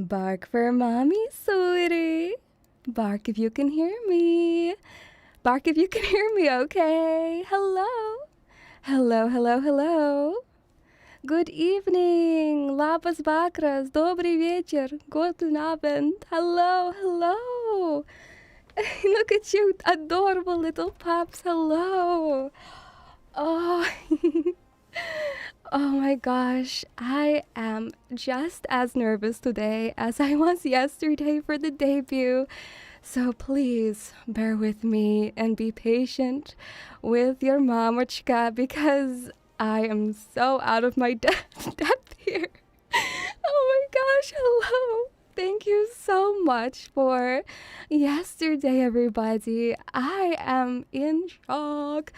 Bark for mommy, sweetie. Bark if you can hear me. Bark if you can hear me, okay? Hello. Hello, hello, hello. Good evening. Labas vakaras. Dobry вечер. Guten Abend. Hello, hello. Look at you, adorable little pups. Hello. Oh. Oh my gosh, I am just as nervous today as I was yesterday for the debut. So please bear with me and be patient with your mamochka because I am so out of my depth here. Oh my gosh, hello. Thank you so much for yesterday, everybody. I am in shock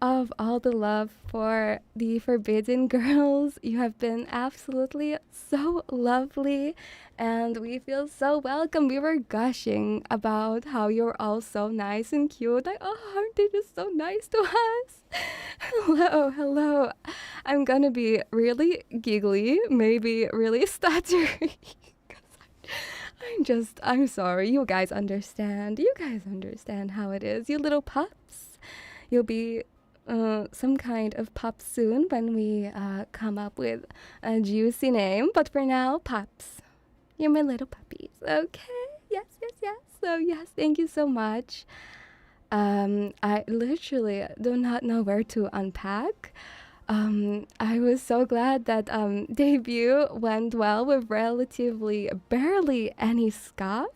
of all the love for the Forbidden Girls. You have been absolutely so lovely and we feel so welcome. We were gushing about how you're all so nice and cute. Like, oh, aren't they just so nice to us? Hello, hello. I'm gonna be really giggly, maybe really stuttery. I'm sorry. You guys understand. You guys understand how it is. You little pups. You'll be some kind of pup soon when we come up with a juicy name. But for now, pups. You're my little puppies. Okay. Yes, yes, yes. So yes, thank you so much. I literally do not know where to unpack. I was so glad that debut went well with relatively barely any scuff.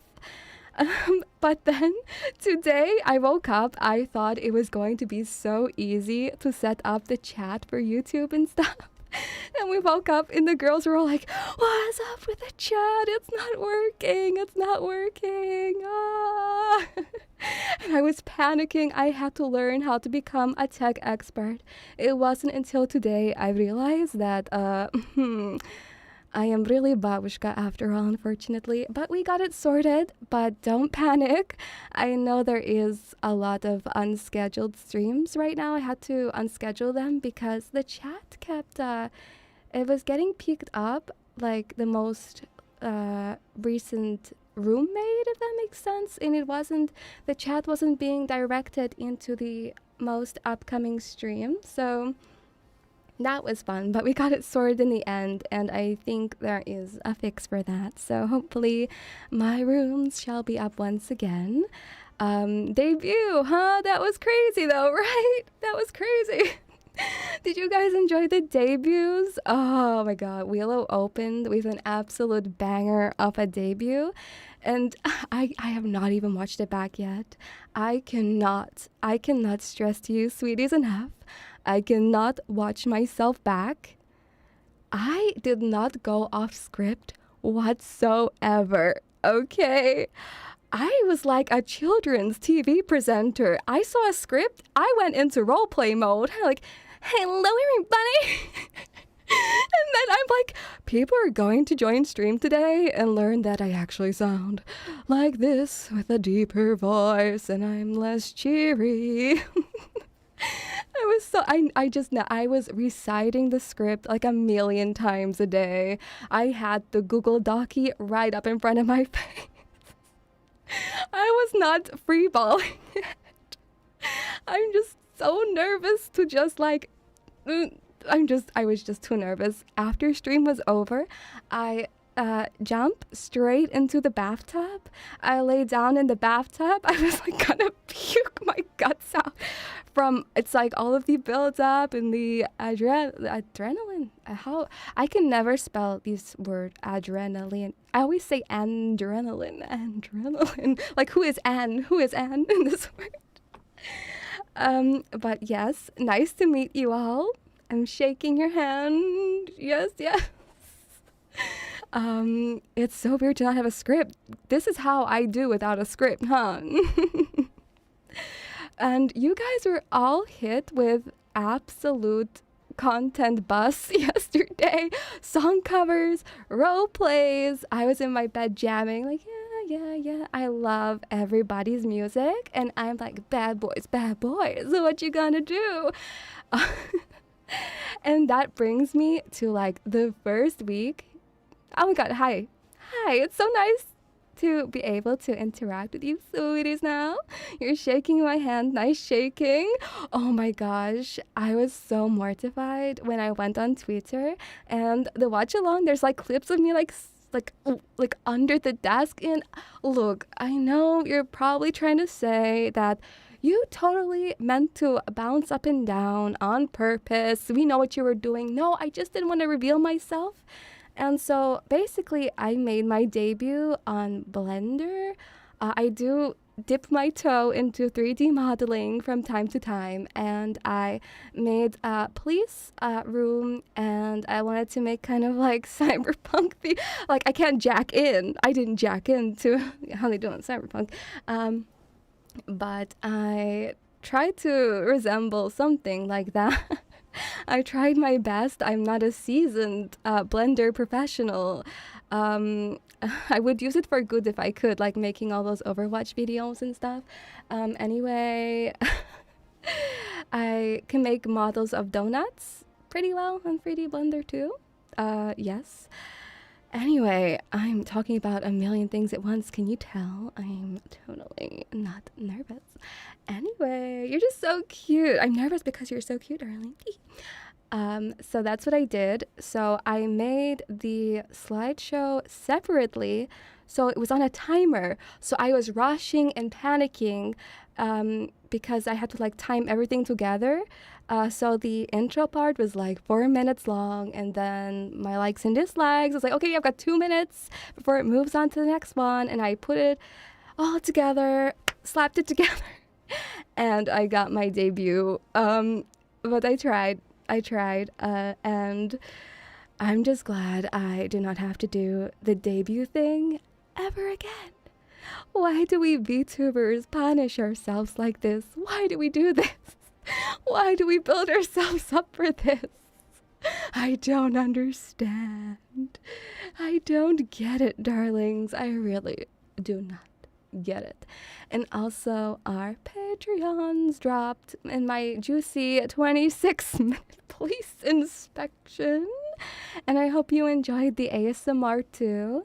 But then today I woke up, I thought it was going to be so easy to set up the chat for YouTube and stuff. And we woke up and the girls were all like, what's up with the chat? It's not working. It's not working. Ah. And I was panicking. I had to learn how to become a tech expert. It wasn't until today I realized that I am really babushka after all, unfortunately. But we got it sorted. But don't panic. I know there is a lot of unscheduled streams right now. I had to unschedule them because the chat kept, it was getting picked up like the most recent roommate, if that makes sense. And the chat wasn't being directed into the most upcoming stream. So that was fun, but we got it sorted in the end, and I think there is a fix for that. So hopefully my rooms shall be up once again. Debut, huh? That was crazy though, right? That was crazy. Did you guys enjoy the debuts? Oh my god, Willo opened with an absolute banger of a debut, and I have not even watched it back yet. I cannot stress to you, sweeties, enough. I cannot watch myself back. I did not go off script whatsoever, okay? I was like a children's TV presenter. I saw a script, I went into roleplay mode. Like, hello everybody. And then I'm like, people are going to join stream today and learn that I actually sound like this with a deeper voice and I'm less cheery. I was reciting the script like a million times a day. I had the Google Docie right up in front of my face. I was not freeballing it. I'm just so nervous to just like, I was just too nervous. After stream was over, I jump straight into the bathtub. I lay down in the bathtub. I was like gonna puke my guts out from, it's like all of the build up and the adrenaline. How I can never spell this word adrenaline. I always say adrenaline. Like who is Anne in this word? But yes, nice to meet you all. I'm shaking your hand. Yes. It's so weird to not have a script. This is how I do without a script, huh? And you guys were all hit with absolute content bus yesterday. Song covers, role plays. I was in my bed jamming, like, yeah. I love everybody's music. And I'm like, bad boys. What you gonna do? And that brings me to like the first week. Oh my god, hi. Hi, it's so nice to be able to interact with you sweeties now. You're shaking my hand, nice shaking. Oh my gosh, I was so mortified when I went on Twitter and the watch along, there's like clips of me like under the desk. And look, I know you're probably trying to say that you totally meant to bounce up and down on purpose. We know what you were doing. No, I just didn't want to reveal myself. And so basically, I made my debut on Blender. I do dip my toe into 3D modeling from time to time, and I made a police room, and I wanted to make kind of like cyberpunk. Like I can't jack in. I didn't jack into how they do in cyberpunk, but I tried to resemble something like that. I tried my best. I'm not a seasoned Blender professional. I would use it for good if I could, like making all those Overwatch videos and stuff. Anyway, I can make models of donuts pretty well on 3D Blender too. Yes. Anyway, I'm talking about a million things at once. Can you tell? I'm totally not nervous. Anyway, you're just so cute. I'm nervous because you're so cute, darling. So that's what I did. So I made the slideshow separately. So it was on a timer. So I was rushing and panicking because I had to like time everything together. So the intro part was like 4 minutes long, and then my likes and dislikes. I was like, okay, I've got 2 minutes before it moves on to the next one, and I put it all together, slapped it together, and I got my debut. But I tried, and I'm just glad I do not have to do the debut thing ever again. Why do we VTubers punish ourselves like this? Why do we do this? Why do we build ourselves up for this? I don't understand. I don't get it, darlings. I really do not get it. And also, our Patreons dropped in my juicy 26-minute police inspection. And I hope you enjoyed the ASMR too.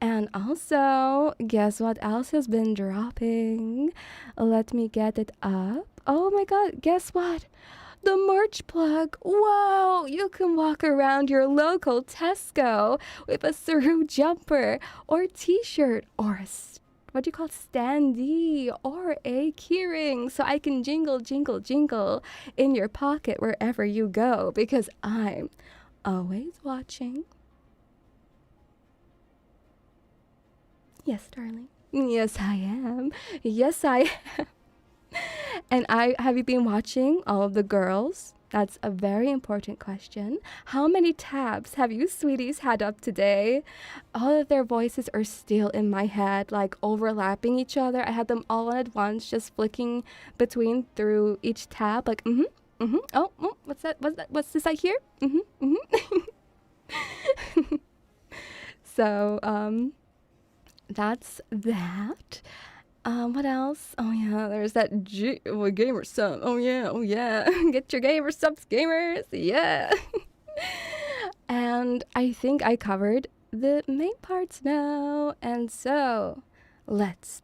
And also, guess what else has been dropping? Let me get it up. Oh my god, guess what? The merch plug. Wow, you can walk around your local Tesco with a Ceru jumper or t-shirt or a what do you call it? Standee or a keyring, so I can jingle, jingle, jingle in your pocket wherever you go, because I'm always watching. Yes, darling. Yes, I am. Yes, I am. And have you been watching all of the girls? That's a very important question. How many tabs have you sweeties had up today? All of their voices are still in my head, like overlapping each other. I had them all on at once, just flicking between through each tab, like oh, what's that? What's this I hear? So that's that. What else? Oh yeah, there's that gamer sub. Oh yeah. Get your gamer subs, gamers. Yeah. And I think I covered the main parts now. And so let's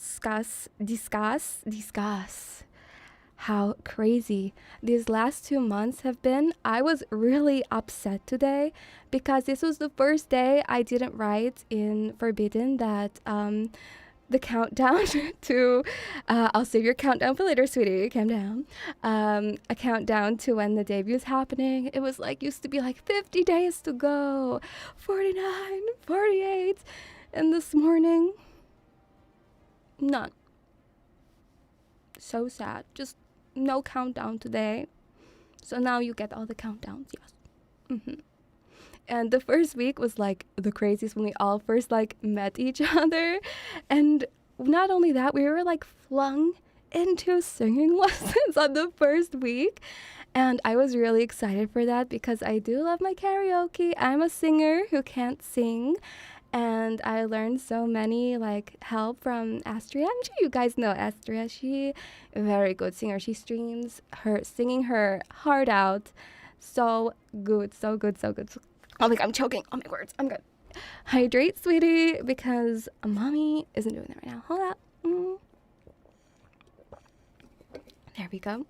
discuss how crazy these last 2 months have been. I was really upset today because this was the first day I didn't write in Forbidden that the countdown to I'll save your countdown for later, sweetie, calm down. A countdown to when the debut is happening. It was like, used to be like 50 days to go, 49, 48, and this morning, none. So sad. Just no countdown today. So now you get all the countdowns, yes. And the first week was like the craziest when we all first like met each other. And not only that, we were like flung into singing lessons on the first week. And I was really excited for that because I do love my karaoke. I'm a singer who can't sing. And I learned so many like help from Astria. I'm sure you guys know Astria. She a very good singer. She streams her singing her heart out. So good, so good, so good. Oh my god, I'm choking on my words. I'm good. hydrate, sweetie, because mommy isn't doing that right now. Hold up. There we go.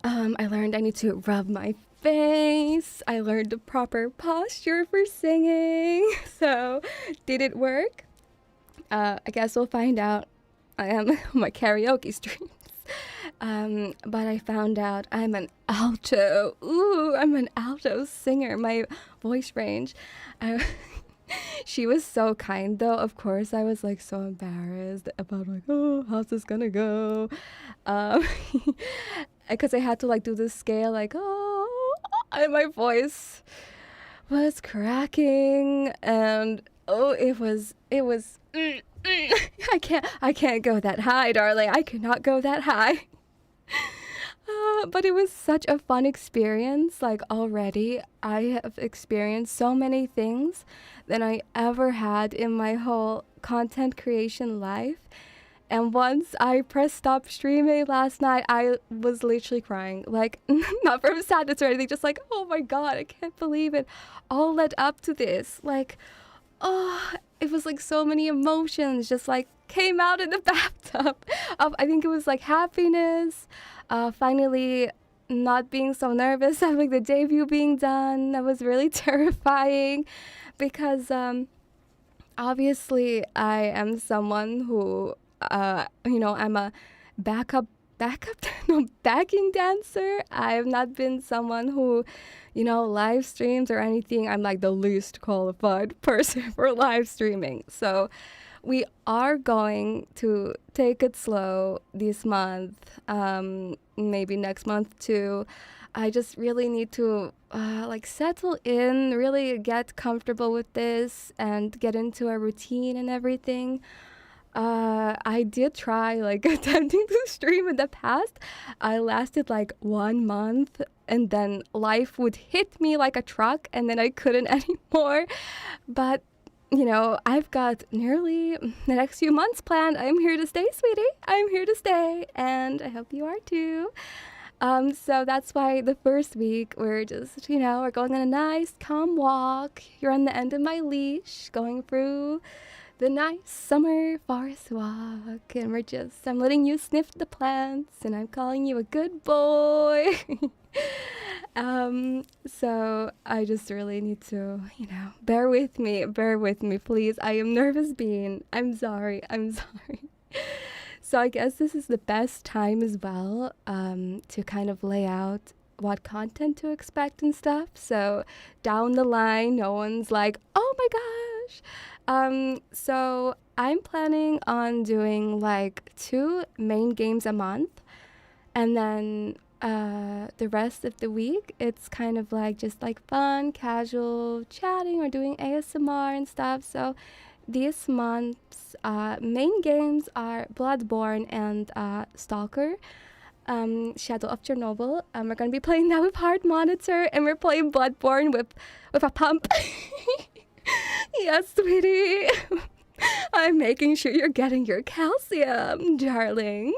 I learned I need to rub my face. I learned the proper posture for singing. So, did it work? I guess we'll find out. I am my karaoke streams. But I found out I'm an alto. Ooh, I'm an alto singer. My voice range. She was so kind, though. Of course, I was like so embarrassed about like, oh, how's this gonna go? Because I had to like do this scale, like, oh, and my voice was cracking, and oh, it was. I can't go that high, darling. I cannot go that high. But it was such a fun experience. Like already, I have experienced so many things than I ever had in my whole content creation life. And once I pressed stop streaming last night, I was literally crying. Like, not from sadness or anything, just like, oh my God, I can't believe it. All led up to this. Like, oh, it was like so many emotions just like came out in the bathtub. I think it was like happiness, finally not being so nervous, having the debut being done. That was really terrifying because obviously I am someone who, I'm a backing dancer. I have not been someone who, live streams or anything. I'm like the least qualified person for live streaming. So we are going to take it slow this month, maybe next month too. I just really need to settle in, really get comfortable with this and get into a routine and everything. I did try like attempting to stream in the past. I lasted like 1 month and then life would hit me like a truck and then I couldn't anymore. But I've got nearly the next few months planned. I'm here to stay, sweetie. I'm here to stay, and I hope you are too. So that's why the first week we're just, we're going on a nice, calm walk. You're on the end of my leash, going through the nice summer forest walk, and I'm letting you sniff the plants, and I'm calling you a good boy. So I just really need to, bear with me, please. I am nervous being. I'm sorry. So I guess this is the best time as well, to kind of lay out what content to expect and stuff. So down the line, no one's like, oh my gosh. So I'm planning on doing like 2 main games a month, and then the rest of the week it's kind of like just like fun casual chatting or doing ASMR and stuff. So this month's main games are Bloodborne and Stalker, Shadow of Chernobyl. We're gonna be playing that with Heart Monitor, and we're playing Bloodborne with a pump. Yes, sweetie. I'm making sure you're getting your calcium, darling.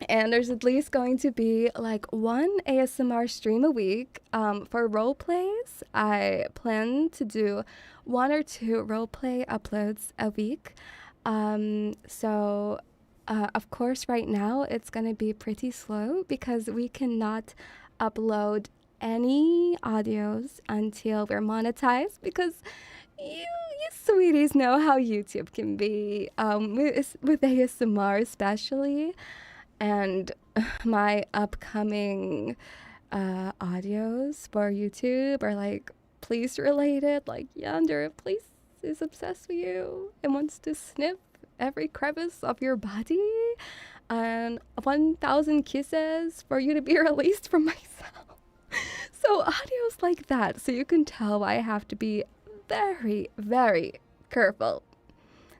And there's at least going to be like 1 ASMR stream a week. For role plays, I plan to do 1 or 2 roleplay uploads a week. Of course, right now it's going to be pretty slow because we cannot upload any audios until we're monetized, because you sweeties know how YouTube can be, with ASMR especially. And my upcoming audios for YouTube are like police related, like Yonder police is obsessed with you and wants to sniff every crevice of your body, and 1,000 kisses for you to be released from my cell. So audios like that, so you can tell why I have to be very, very careful.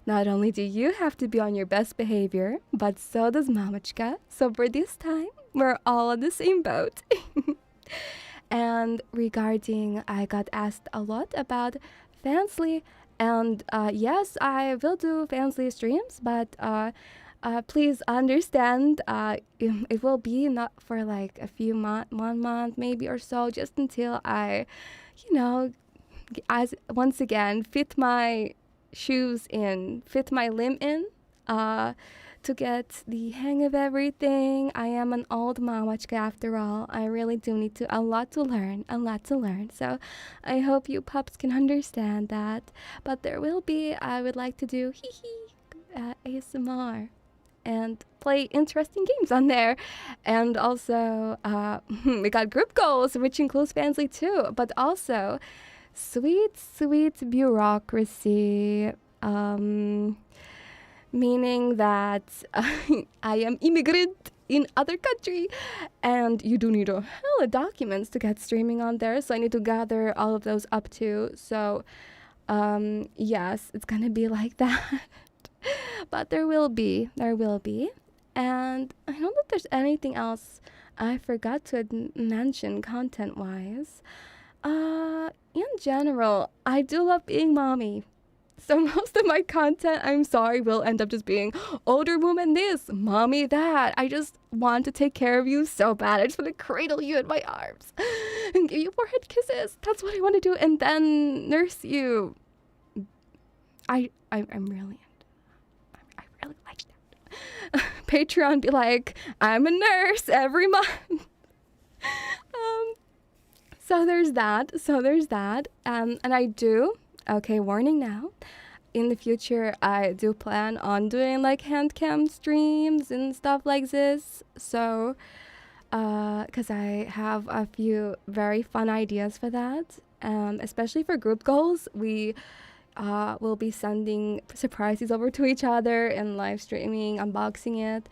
Not only do you have to be on your best behavior, but so does Mamachka. So for this time, we're all on the same boat. And regarding, I got asked a lot about Fansly. And yes, I will do Fansly streams, but please understand, it will be not for like a few 1 month maybe or so, just until I, you know, as once again fit my shoes in, fit my limb in, to get the hang of everything. I am an old mamachka after all. I really do need to a lot to learn. So I hope you pups can understand that. But there will be, I would like to do ASMR and play interesting games on there. And also, we got group goals, which includes Fansly too, but also sweet bureaucracy, meaning that I am immigrant in other country, and you do need a hell of documents to get streaming on there, so I need to gather all of those up too. So yes, it's gonna be like that. But there will be, and I don't think there's anything else I forgot to mention content wise. In general, I do love being mommy. So most of my content, I'm sorry, will end up just being older woman this, mommy that. I just want to take care of you so bad. I just want to cradle you in my arms and give you forehead kisses. That's what I want to do, and then nurse you. I'm really I really like that. Patreon be like, I'm a nurse every month. So there's that. And I do, okay, warning now, in the future I do plan on doing like hand cam streams and stuff like this. So because I have a few very fun ideas for that, especially for group goals. We will be sending surprises over to each other and live streaming, unboxing it,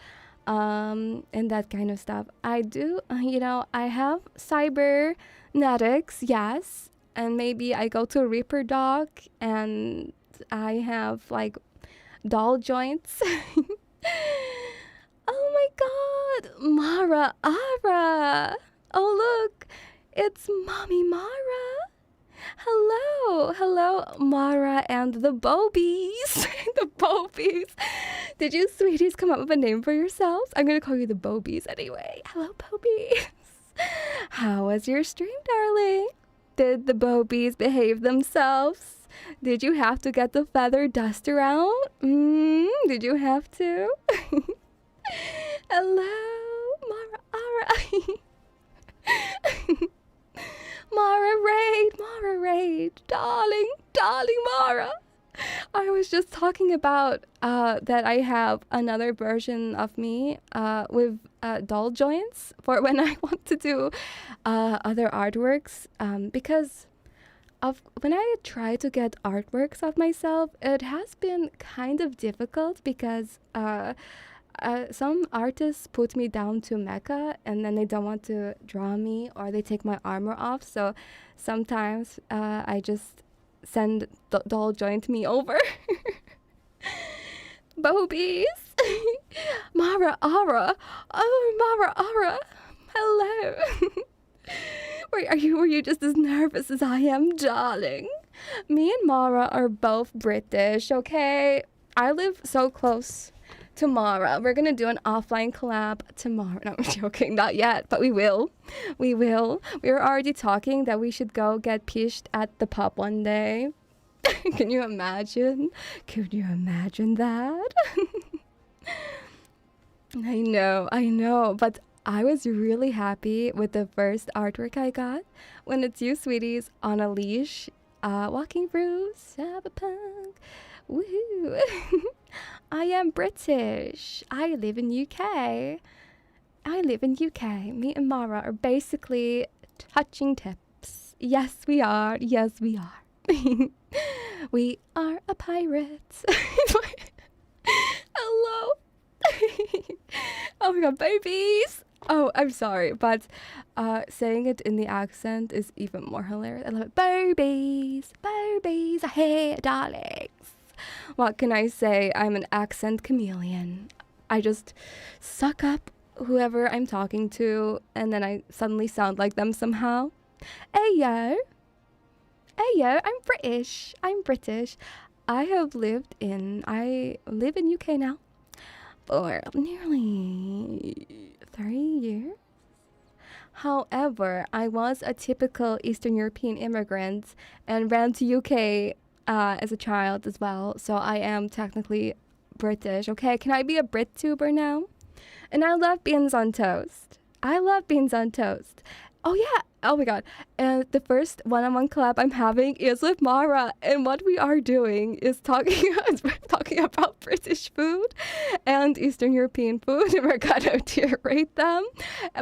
and that kind of stuff. I do, I have cybernetics, yes, and maybe I go to Reaper Doc and I have like doll joints. Oh my god, Mara Ara! Oh look, it's Mommy Mara! Hello, Mara and the Bobies. The Bobies. Did you sweeties come up with a name for yourselves? I'm gonna call you the Bobies anyway. Hello, Bobies. How was your stream, darling? Did the Bobies behave themselves? Did you have to get the feather duster out? Did you have to? Hello, Mara Ara. Mara Raid, darling Mara. I was just talking about that I have another version of me with doll joints for when I want to do other artworks, because of when I try to get artworks of myself, it has been kind of difficult because some artists put me down to mecha and then they don't want to draw me, or they take my armor off. So sometimes I just send doll joint me over. Bobies. Mara Ara. Oh, Mara Ara. Hello. Were you just as nervous as I am, darling? Me and Mara are both British, okay? I live so close to Mara. We're gonna do an offline collab tomorrow. No, I'm joking, not yet, but we will. We were already talking that we should go get pished at the pub one day. Can you imagine? Could you imagine that? I know, but I was really happy with the first artwork I got when it's you, sweeties, on a leash, walking through Cyberpunk. Woohoo! I am British. I live in UK. Me and Mara are basically touching tips. Yes, we are. We are a pirate. Hello. Oh my god, babies. Oh, I'm sorry, but saying it in the accent is even more hilarious. I love it. Babies, hey, darlings. What can I say? I'm an accent chameleon. I just suck up whoever I'm talking to, and then I suddenly sound like them somehow. Hey yo, I'm British. I live in UK now, for nearly 3 years. However, I was a typical Eastern European immigrant and ran to UK as a child as well. So I am technically British. Okay, can I be a Brit-tuber now? And I love beans on toast. I love beans on toast. Oh yeah. Oh my god. And the first one-on-one collab I'm having is with Mara. And what we are doing is talking about British food and Eastern European food. And we're gonna tier rate them.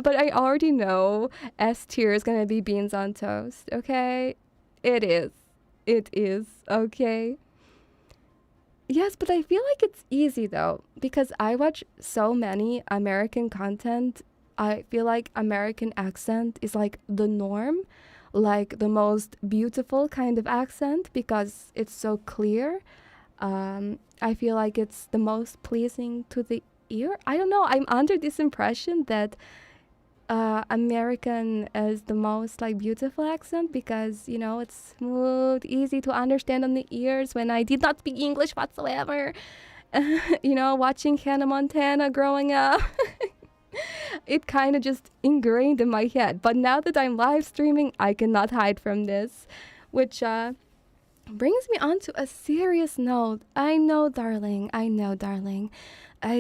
But I already know S tier is gonna be beans on toast. Okay? It is. It is. Okay? Yes, but I feel like it's easy though. Because I watch so many American content. I feel like American accent is like the norm, like the most beautiful kind of accent because it's so clear. I feel like it's the most pleasing to the ear. I don't know. I'm under this impression that American is the most like beautiful accent because, you know, it's smooth, easy to understand on the ears when I did not speak English whatsoever. You know, watching Hannah Montana growing up. It kind of just ingrained in my head. But now that I'm live streaming, I cannot hide from this. Which brings me on to a serious note. I know, darling. I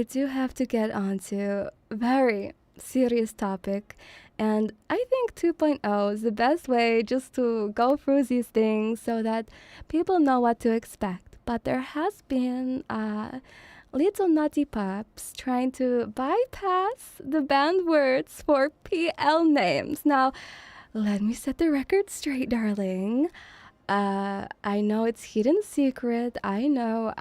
do have to get on to a very serious topic. And I think 2.0 is the best way just to go through these things so that people know what to expect. But there has been little nutty pups trying to bypass the banned words for PL names. Now, let me set the record straight, darling. I know it's hidden secret. I know.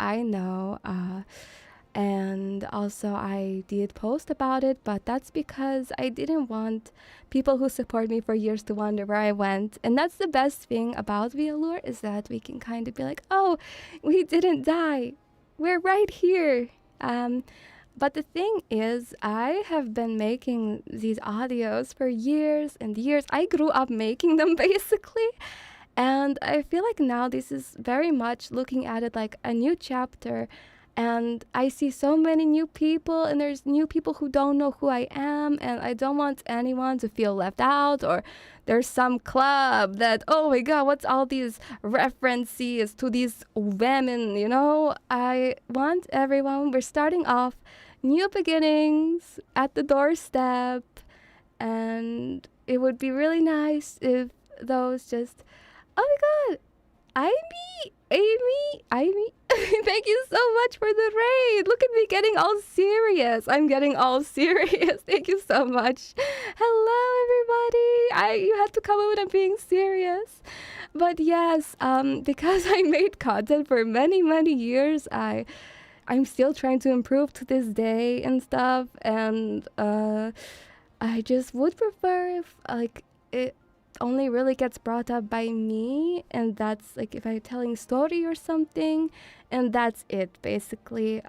And also I did post about it, but that's because I didn't want people who support me for years to wonder where I went. And that's the best thing about VAllure is that we can kind of be like, oh, we didn't die. We're right here. But the thing is, I have been making these audios for years and years. I grew up making them basically. And I feel like now this is very much looking at it like a new chapter. And I see so many new people, and there's new people who don't know who I am, and I don't want anyone to feel left out, or there's some club that, oh my god, what's all these references to these women, you know? I want everyone, we're starting off new beginnings at the doorstep, and it would be really nice if those just, oh my god, Amy, thank you so much for the raid. Look at me getting all serious. I'm getting all serious. Thank you so much. Hello, everybody. You had to come in when I'm being serious. But yes, because I made content for many, many years, I'm still trying to improve to this day and stuff. And I just would prefer if like it only really gets brought up by me, and that's like if I'm telling a story or something, and that's it basically,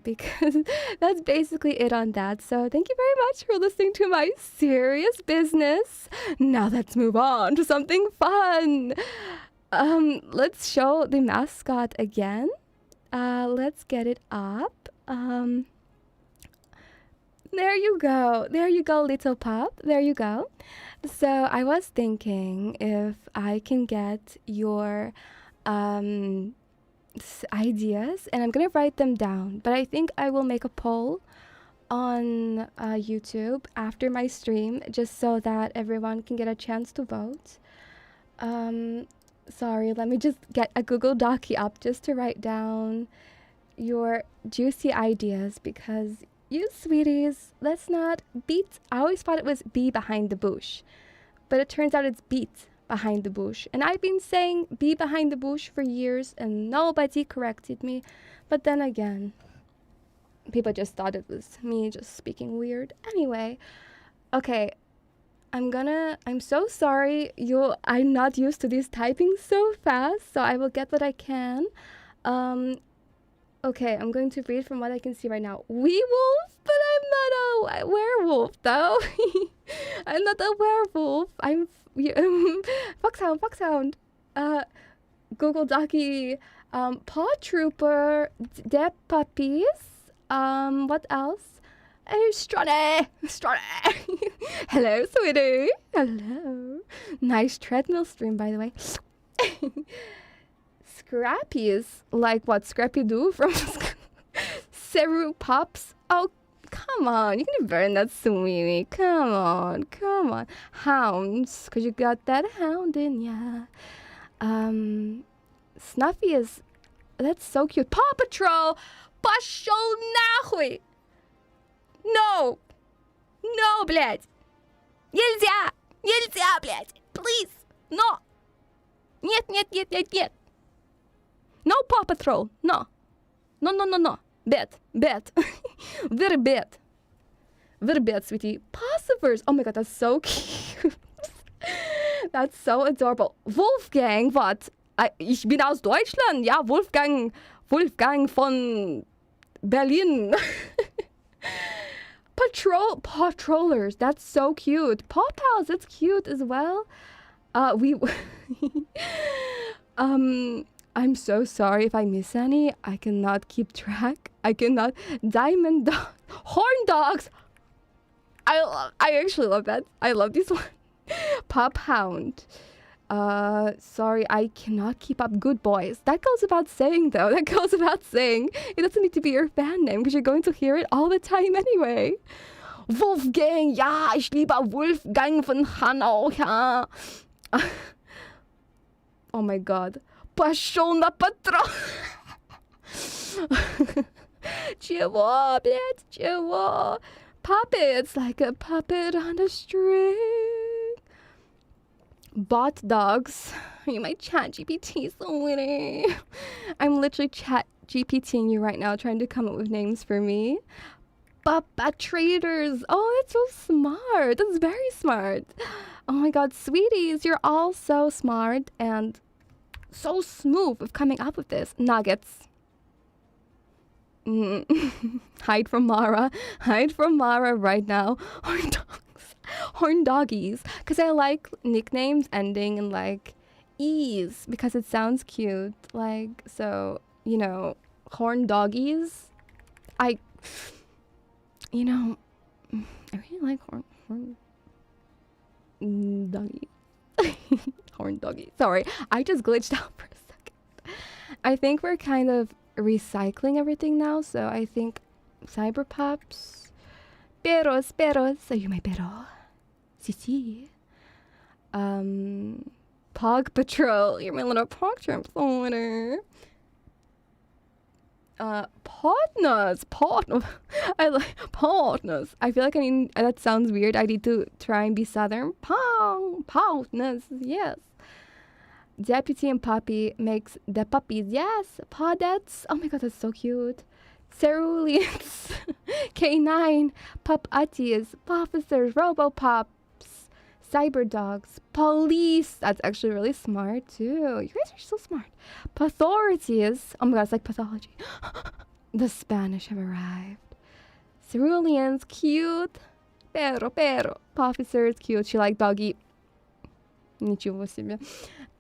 because that's basically it on that. So thank you very much for listening to my serious business. Now let's move on to something fun. Let's show the mascot again. Let's get it up. There you go, little pup, there you go. So I was thinking if I can get your ideas, and I'm gonna write them down, but I think I will make a poll on YouTube after my stream just so that everyone can get a chance to vote. Sorry, let me just get a Google Docie up just to write down your juicy ideas, because you sweeties, let's not beat. I always thought it was bee behind the bush, but it turns out it's beat behind the bush. And I've been saying bee behind the bush for years and nobody corrected me. But then again, people just thought it was me just speaking weird. Anyway, okay, I'm so sorry. I'm not used to this typing so fast, so I will get what I can. Okay, I'm going to read from what I can see right now. Wee-wolf? But I'm not a werewolf, though. I'm not a werewolf. I'm... Foxhound. Google Docky. Paw Trooper. Dead Puppies. What else? Oh, Stronny! Hello, sweetie. Hello. Nice treadmill stream, by the way. Scrappy is like what? Scrappy-Doo from Ceru Pops? Oh, come on. You can burn that, sweetie. Come on. Hounds, because you got that hound in ya. Snuffy is... That's so cute. Paw Patrol! Пошел нахуй! No, блядь. Нельзя, блядь. Please. No. Нет. No Paw Patrol. No. Bad. Very bad, sweetie. Passivers. Oh my god, that's so cute. That's so adorable. Wolfgang, what? Ich bin aus Deutschland. Ja, Wolfgang von Berlin. Patrollers, that's so cute. Paw Pals, that's cute as well. I'm so sorry if I miss any. I cannot keep track. Diamond dog, horn dogs. I actually love that. I love this one. Pop Hound. Sorry, I cannot keep up. Good boys. That goes without saying, though. It doesn't need to be your fan name because you're going to hear it all the time anyway. Wolfgang, ja, ich liebe Wolfgang von Hanau, ja. Oh my god. Пошел на патрон. Чего, блядь, чего? Puppets, like a puppet on a string. Bot dogs. You my chat GPT, so witty. I'm literally chat GPTing you right now, trying to come up with names for me. Papa traders. Oh, that's so smart. That's very smart. Oh my god, sweeties, you're all so smart and so smooth with coming up with this. Nuggets. Hide from Mara right now. Horn doggies, because I like nicknames ending in like ease because it sounds cute. Like, so, you know, horn doggies. I really like horn doggy. Horn doggy. Sorry, I just glitched out for a second. I think we're kind of recycling everything now, so I think Cyberpups. Perros. Are you my perro? Si. Pog Patrol. You're my little pog tramp owner. Partners. I like partners. I feel like that sounds weird. I need to try and be southern. Partners. Yes. Deputy and Puppy makes the puppies. Yes. Podettes. Oh my god, that's so cute. Ceruleans. K9. Pup Utties. Officers. Robopops. Cyber dogs. Police. That's actually really smart too. You guys are so smart. Pathorities. Oh my god, it's like pathology. The Spanish have arrived. Ceruleans. Cute. Pero. Officers. Cute. She like doggy. Ничего себе.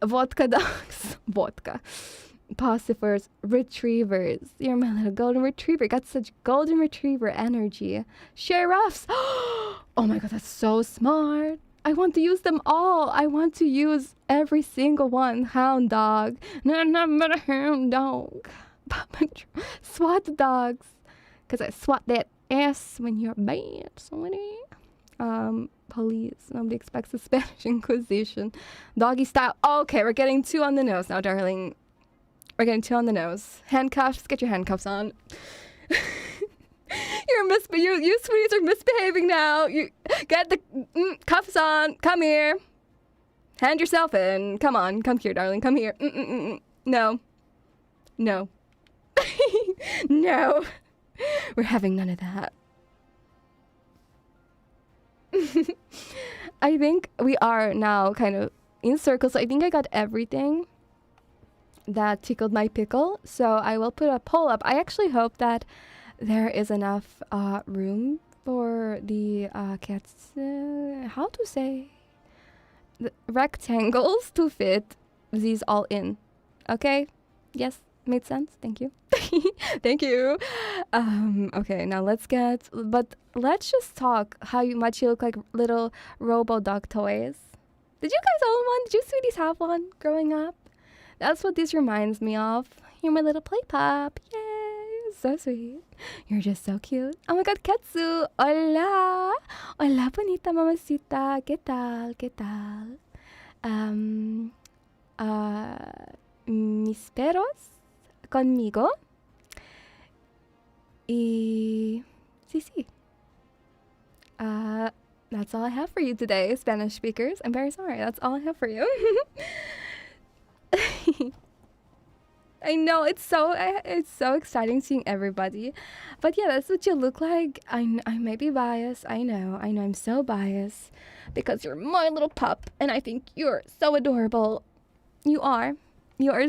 Vodka dogs. Vodka. Pacifers. Retrievers. You're my little golden retriever. Got such golden retriever energy. Sheriffs. Oh my god, that's so smart. I want to use them all. I want to use every single one. Hound dog. Hound dog. SWAT dogs. Because I swat that ass when you're bad. Sorry. Police. Nobody expects the Spanish Inquisition. Doggy style. Okay, we're getting too on the nose now, darling. We're getting too on the nose. Handcuffs. Get your handcuffs on. You sweeties are misbehaving now. You get the cuffs on. Come here. Hand yourself in. Come on. Come here, darling. Come here. No. No. No. We're having none of that. I think we are now kind of in circles. I think I got everything that tickled my pickle. So I will put a poll up. I actually hope that there is enough room for the cats, how to say, the rectangles to fit these all in. Okay? Yes, made sense? Thank you. Thank you. Okay, now let's just talk how much you look like little robo-dog toys. Did you guys own one? Did you sweeties have one growing up? That's what this reminds me of. You're my little play pup. Yay, so sweet. You're just so cute. Oh my god, Quetzu. Hola. Hola, bonita mamacita. ¿Qué tal? ¿Qué tal? Mis perros conmigo. Y sí. That's all I have for you today, Spanish speakers. I'm very sorry. That's all I have for you. I know, it's so exciting seeing everybody. But yeah, that's what you look like. I may be biased. I know I'm so biased because you're my little pup and I think you're so adorable. You are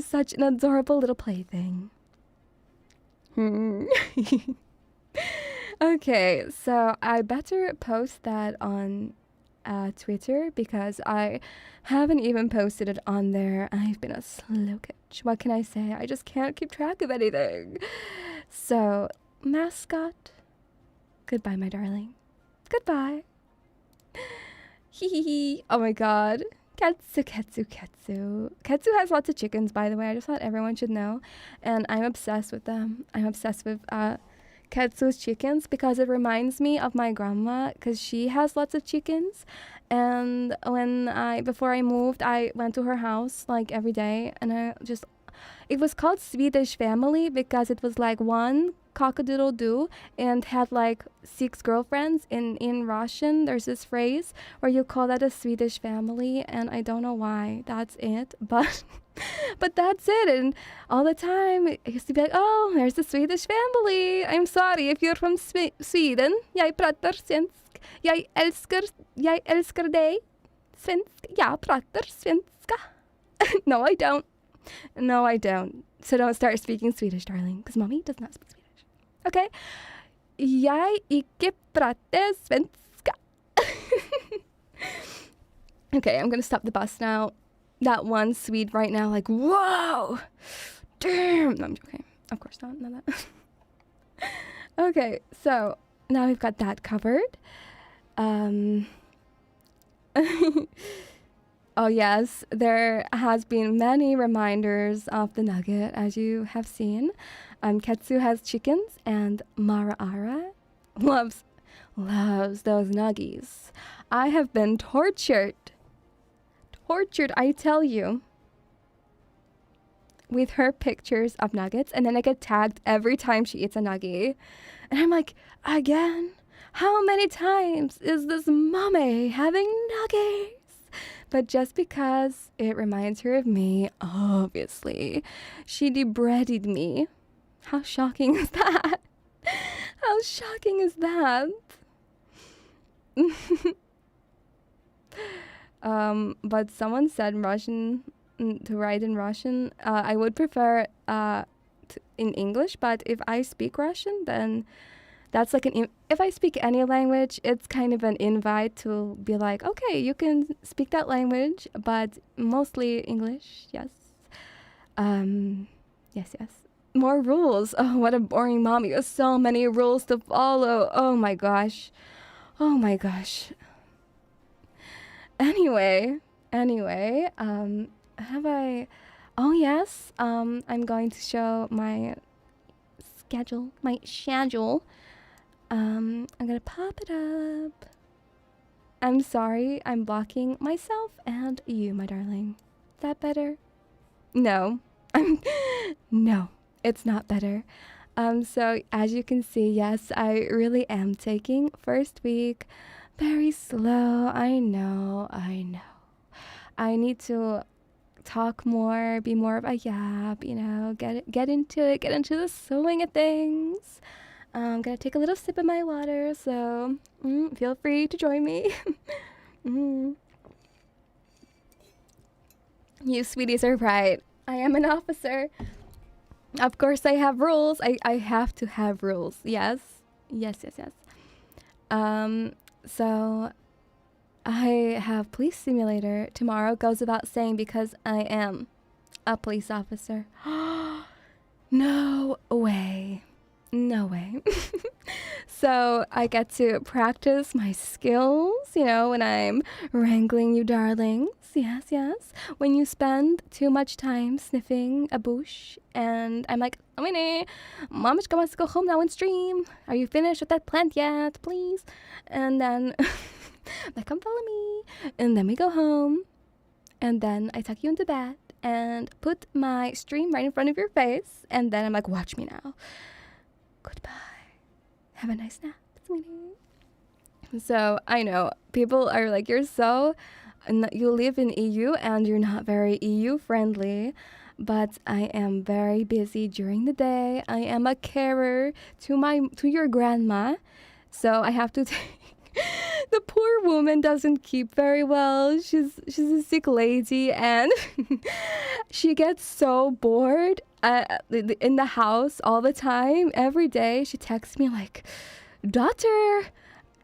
such an adorable little plaything. Okay, so I better post that on Twitter because I haven't even posted it on there. I've been a slow catch. What can I say? I just can't keep track of anything. So, mascot, goodbye, my darling. Goodbye. Hee. Oh my god. Quetzu. Quetzu has lots of chickens, by the way. I just thought everyone should know. And I'm obsessed with them. I'm obsessed with Quetzu's chickens because it reminds me of my grandma because she has lots of chickens. And before I moved, I went to her house like every day, and it was called Swedish family because it was like one cock-a-doodle-doo and had like 6 girlfriends. In Russian, there's this phrase where you call that a Swedish family, and I don't know why that's it, but that's it. And all the time it used to be like, oh, there's the Swedish family. I'm sorry if you're from Sweden. Jag pratar svensk. Jag älskar dig. Svensk. Jag pratar svenska. No, I don't. So don't start speaking Swedish, darling, because mommy does not speak Swedish. Okay? Jag icke pratar svenska. Okay, I'm gonna stop the bus now. That one Swede right now, like, whoa! Damn! No, I'm joking. Of course not. Not that. Okay, so now we've got that covered. Oh yes, there has been many reminders of the nugget, as you have seen. Quetzu has chickens, and Mara loves those nuggies. I have been tortured, I tell you, with her pictures of nuggets, and then I get tagged every time she eats a nuggie. And I'm like, again? How many times is this mommy having nuggies? But just because it reminds her of me, obviously, she debreaded me. How shocking is that? How shocking is that? But someone said Russian, to write in Russian. I would prefer in English, but if I speak Russian, then that's like if I speak any language, it's kind of an invite to be like, okay, you can speak that language, but mostly English, yes. Yes. More rules. Oh, what a boring mommy. There's so many rules to follow. Oh my gosh. Anyway, have I... Oh yes, I'm going to show my schedule. I'm gonna pop it up. I'm sorry, I'm blocking myself and you, my darling. Is that better? No. No, it's not better. So as you can see, yes, I really am taking first week very slow. I know. I need to talk more, be more of a yap, get into it, get into the swing of things. I'm gonna take a little sip of my water, so feel free to join me. You sweeties are right. I am an officer. Of course I have rules. I have to have rules. Yes. So I have police simulator tomorrow, goes without saying, because I am a police officer. No way. No way. So I get to practice my skills, when I'm wrangling you darlings. Yes, yes. When you spend too much time sniffing a bush and I'm like, Winnie, Mamichka wants to go home now and stream. Are you finished with that plant yet, please? And then, like, come follow me. And then we go home. And then I tuck you into bed and put my stream right in front of your face. And then I'm like, watch me now. Goodbye. Have a nice nap, sweetie. So I know people are like, you live in EU and you're not very EU friendly, but I am very busy during the day. I am a carer to your grandma, so I have to take. The poor woman doesn't keep very well. She's a sick lady, and she gets so bored in the house all the time. Every day she texts me like, daughter,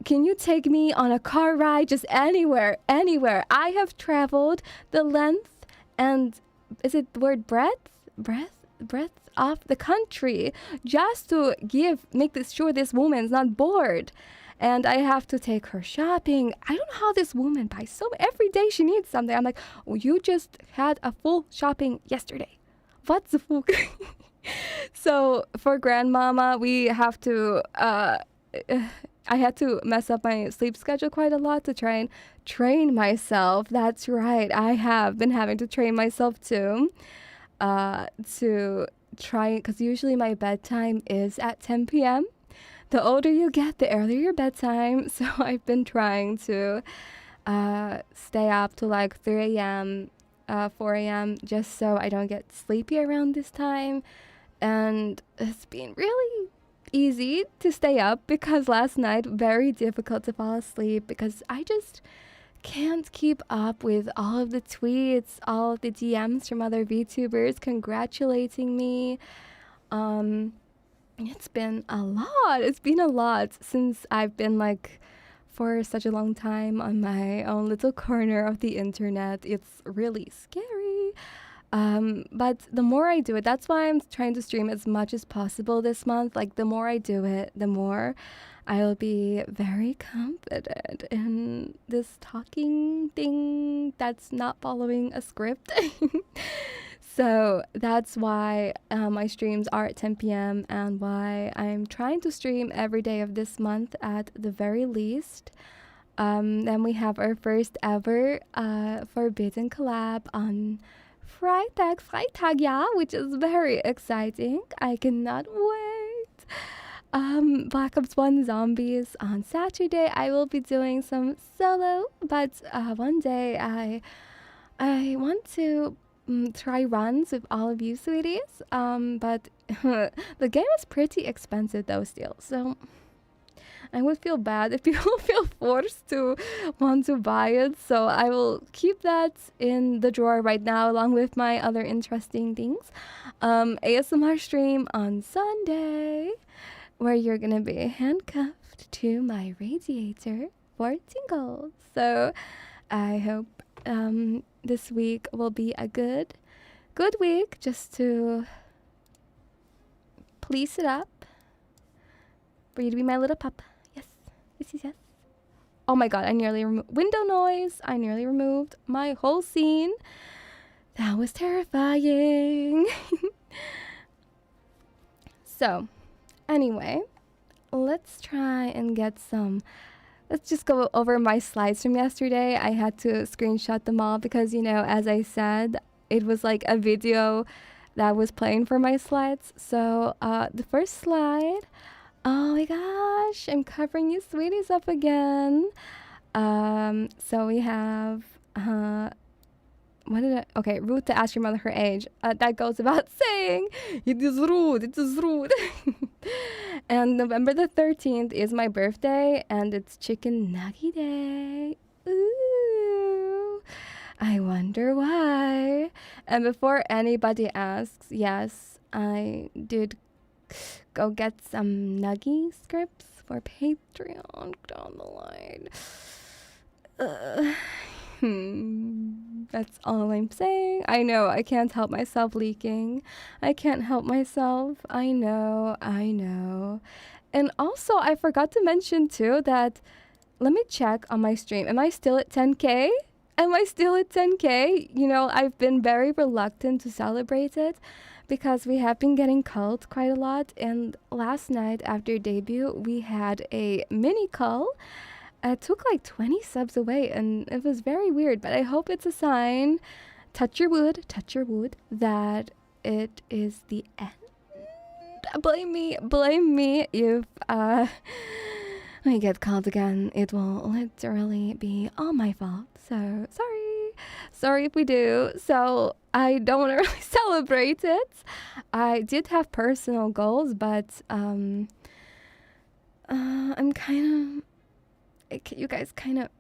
can you take me on a car ride just anywhere? I have traveled the length and, is it the word breadth of the country just to make sure this woman's not bored. And I have to take her shopping. I don't know how this woman buys every day she needs something. I'm like, oh, you just had a full shopping yesterday. What's the full? So for grandmama, we have to, I had to mess up my sleep schedule quite a lot to try and train myself. That's right. I have been having to train myself too, to try, because usually my bedtime is at 10 p.m. The older you get, the earlier your bedtime. So I've been trying to stay up to like 3 a.m., 4 a.m., just so I don't get sleepy around this time. And it's been really easy to stay up because last night, very difficult to fall asleep because I just can't keep up with all of the tweets, all of the DMs from other VTubers congratulating me. It's been a lot since I've been like for such a long time on my own little corner of the internet. It's really scary. But the more I do it, that's why I'm trying to stream as much as possible this month. Like the more I do it, the more I'll be very confident in this talking thing that's not following a script. So that's why my streams are at 10 p.m. and why I'm trying to stream every day of this month at the very least. Then we have our first ever Forbidden collab on Freitag, yeah, which is very exciting. I cannot wait. Black Ops 1 Zombies on Saturday. I will be doing some solo, but one day I want to try runs with all of you sweeties, but the game is pretty expensive though still, so I would feel bad if people feel forced to want to buy it, so I will keep that in the drawer right now along with my other interesting things. ASMR stream on Sunday where you're gonna be handcuffed to my radiator for tingles, so I hope this week will be a good week just to police it up for you to be my little pup. Yes. Oh my god, I nearly removed window noise. I nearly removed my whole scene. That was terrifying. So anyway, let's try and get some. Let's just go over my slides from yesterday. I had to screenshot them all because, as I said, it was like a video that was playing for my slides. So the first slide, oh my gosh, I'm covering you sweeties up again. So we have, rude to ask your mother her age. That goes without saying. It is rude. And November the 13th is my birthday, and it's Chicken Nugget Day. Ooh, I wonder why. And before anybody asks, yes, I did go get some Nuggy scripts for Patreon down the line. That's all I'm saying. I know I can't help myself leaking. I can't help myself. I know. And also, I forgot to mention too that, let me check on my stream. Am I still at 10K? Am I still at 10K? You know, I've been very reluctant to celebrate it because we have been getting culled quite a lot. And last night after debut, we had a mini cull. It took like 20 subs away and it was very weird, but I hope it's a sign, touch your wood, that it is the end. Blame me if I get called again. It will literally be all my fault. So sorry if we do. So I don't want to really celebrate it. I did have personal goals, but I'm kind of, you guys kind of,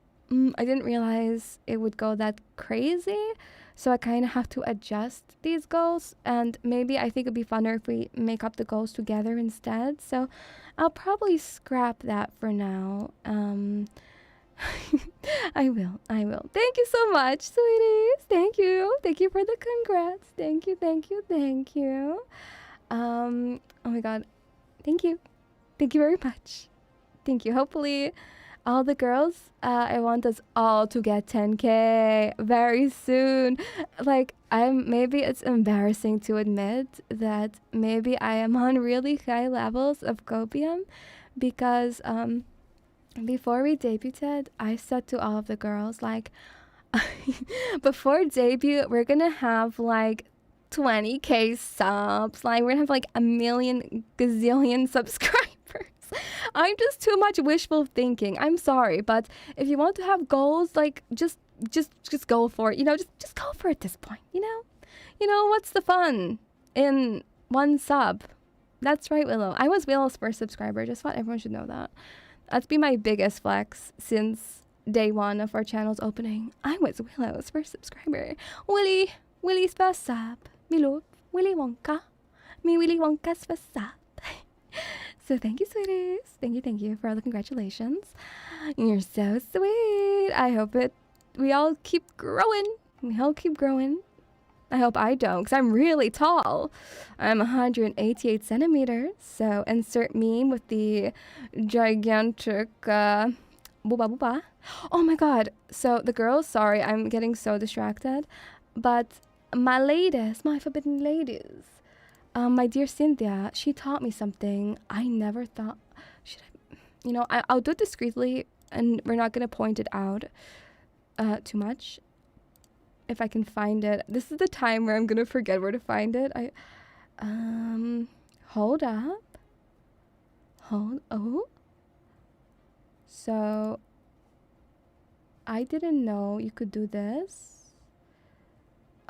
I didn't realize it would go that crazy. So I kind of have to adjust these goals, and maybe I think it'd be funner if we make up the goals together instead. So I'll probably scrap that for now. I will. Thank you so much, sweeties. Thank you for the congrats. Thank you. Oh my god, thank you very much. Thank you. Hopefully all the girls, I want us all to get 10K very soon. Like, maybe it's embarrassing to admit that maybe I am on really high levels of copium because before we debuted, I said to all of the girls, like, before debut, we're gonna have like 20K subs. Like, we're gonna have like a million gazillion subscribers. I'm just too much wishful thinking. I'm sorry, but if you want to have goals, like, just go for it. You know, just go for it at this point. You know what's the fun in one sub? That's right, Willow. I was Willow's first subscriber. Just thought everyone should know that. That's been my biggest flex since day one of our channel's opening. I was Willow's first subscriber. Willy's first sub. Me love Willy Wonka. Me Willy Wonka's first sub. So thank you, sweeties. Thank you for all the congratulations. You're so sweet. I hope we all keep growing. I hope I don't, because I'm really tall. I'm 188 centimeters. So insert meme with the gigantic booba booba. Oh my god. So the girls, sorry, I'm getting so distracted. But my ladies, my forbidden ladies, my dear Sinthya, she taught me something I never thought. I'll do it discreetly, and we're not going to point it out too much. If I can find it. This is the time where I'm going to forget where to find it. Hold up. So, I didn't know you could do this.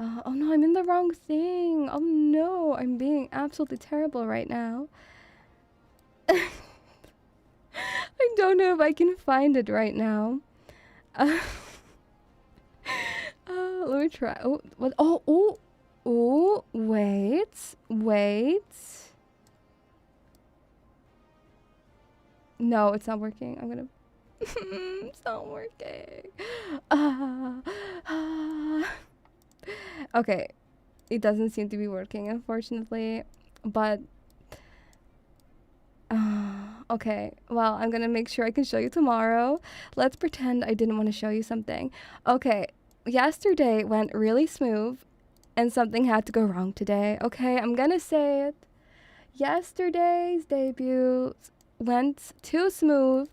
Oh no, I'm in the wrong thing. Oh no, I'm being absolutely terrible right now. I don't know if I can find it right now. Let me try. Oh, what? Oh, wait. No, it's not working. I'm gonna... It's not working. Okay, it doesn't seem to be working, unfortunately, but okay, well, I'm gonna make sure I can show you tomorrow. Let's pretend I didn't want to show you something. Okay, yesterday went really smooth and something had to go wrong today. Okay, I'm gonna say it. Yesterday's debut went too smooth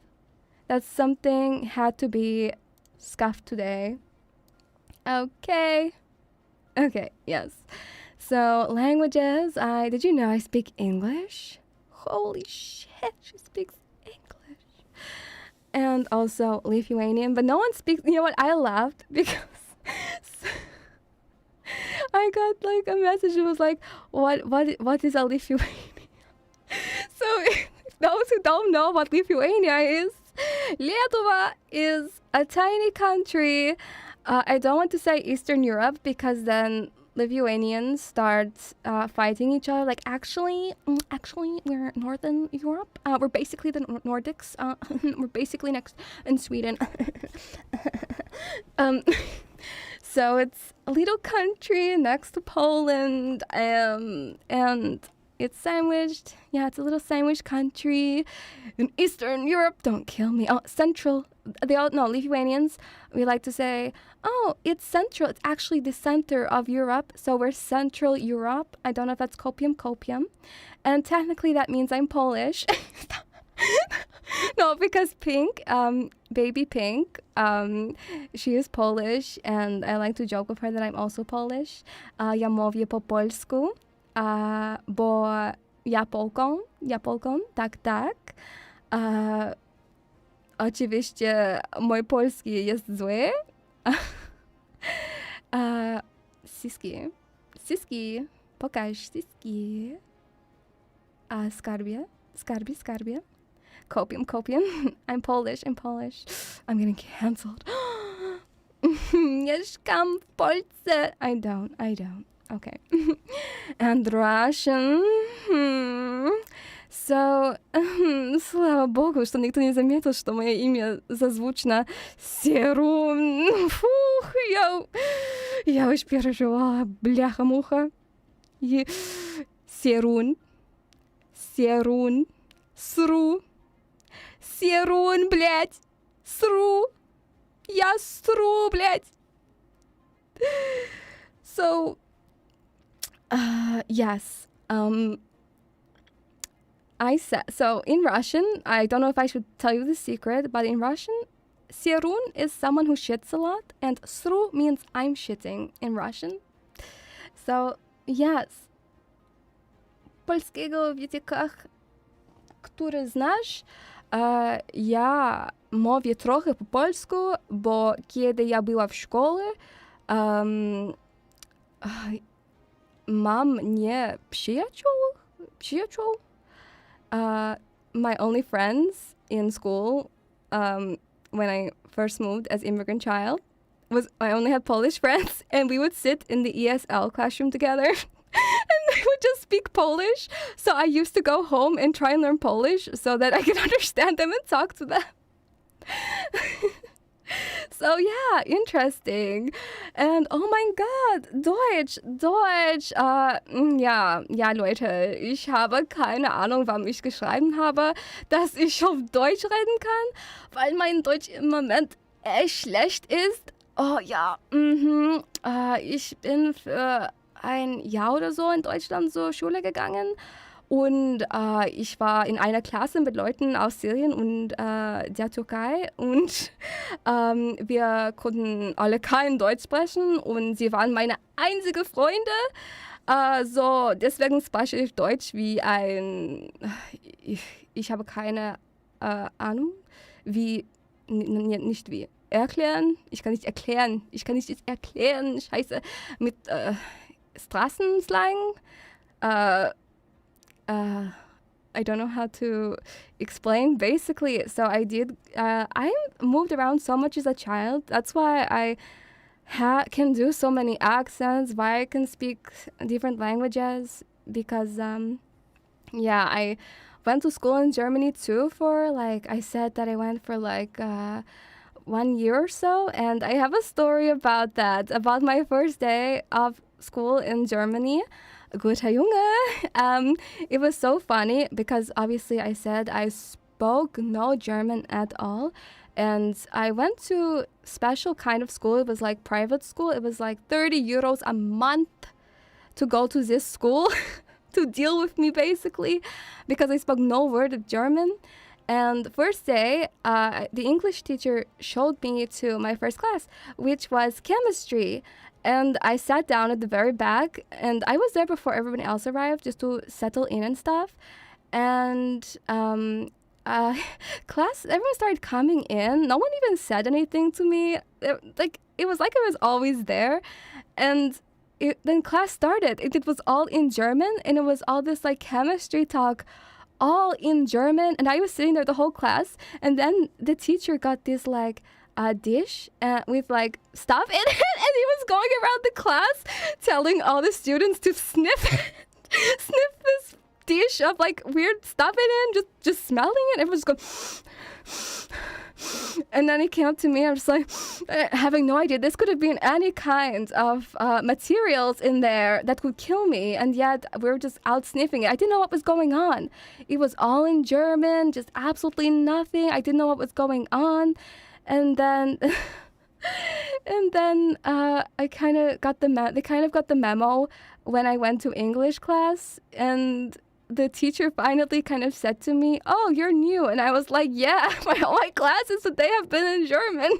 that something had to be scuffed today. Okay, yes. So, languages, did you know I speak English? Holy shit, she speaks English. And also Lithuanian, but no one speaks, you know what, I laughed because I got like a message that was like, what is a Lithuanian? So, those who don't know what Lithuania is, Lietuva is a tiny country. I don't want to say Eastern Europe because then Lithuanians start fighting each other. Like, actually, we're Northern Europe. We're basically the Nordics. We're basically next in Sweden. So it's a little country next to Poland, and it's sandwiched. Yeah, it's a little sandwiched country in Eastern Europe. Don't kill me. Oh, Central. They all know, Lithuanians, we like to say, oh, it's central. It's actually the center of Europe. So we're Central Europe. I don't know if that's copium. And technically that means I'm Polish. No, because Pink, baby Pink, she is Polish, and I like to joke with her that I'm also Polish. Ja mówię po polsku, bo ja Polką, tak. Oczywiście mój polski jest zły. Siski, pokaż siski. Skarbie. Copium. I'm Polish. I'm getting cancelled. Mieszkam w Polsce. I don't. Okay. And Russian. So, слава богу, что никто не заметил, что мое имя зазвучно Ceru. Фух, я уж переживала, бляха-муха. Ceru. Ceru, блядь. Ceru. Я Ceru, блядь. So, yes. I said, so in Russian, I don't know if I should tell you the secret, but in Russian, Cerun is someone who shits a lot, and Ceru means I'm shitting in Russian. So, yes. Polskiego w językach, który znasz, ja mówię trochę po polsku, bo kiedy ja była w szkole, mam nie przyjaciół. My only friends in school when I first moved as immigrant child was I only had Polish friends, and we would sit in the ESL classroom together and they would just speak Polish. So I used to go home and try and learn Polish so that I could understand them and talk to them. So yeah, interesting. And oh mein Gott, Deutsch. Ja, Leute, ich habe keine Ahnung, warum ich geschrieben habe, dass ich auf Deutsch reden kann, weil mein Deutsch im Moment echt schlecht ist. Oh ja, ich bin für ein Jahr oder so in Deutschland zur Schule gegangen. Und ich war in einer Klasse mit Leuten aus Syrien und der Türkei, und wir konnten alle kein Deutsch sprechen und sie waren meine einzigen Freunde. So, deswegen spreche ich Deutsch wie ein... Ich habe keine Ahnung, wie... Nicht wie. Erklären? Ich kann nicht erklären. Scheiße. Mit Straßenslang. I don't know how to explain. Basically, so I moved around so much as a child. That's why I can do so many accents, why I can speak different languages, because, I went to school in Germany too for, I said that I went for 1 year or so, and I have a story about that, about my first day of school in Germany. Guter Junge. It was so funny because obviously I said I spoke no German at all, and I went to special kind of school. It was like private school. It was like 30 euros a month to go to this school to deal with me basically, because I spoke no word of German. And the first day, the English teacher showed me to my first class, which was chemistry. And I sat down at the very back, and I was there before everyone else arrived just to settle in and stuff. And class, everyone started coming in. No one even said anything to me. It was like I was always there. And then class started. It was all in German, and it was all this chemistry talk, all in German. And I was sitting there the whole class, and then the teacher got this a dish with stuff in it, and he was going around the class telling all the students to sniff this dish of weird stuff in it, just smelling it. Everyone's going And then he came up to me, and I was like, having no idea. This could have been any kind of materials in there that would kill me. And yet we were just out sniffing it. I didn't know what was going on. It was all in German, just absolutely nothing. I didn't know what was going on. And then... I kind of got they kind of got the memo when I went to English class, and the teacher finally kind of said to me, "Oh, you're new." And I was like, "Yeah, all my classes today have been in German."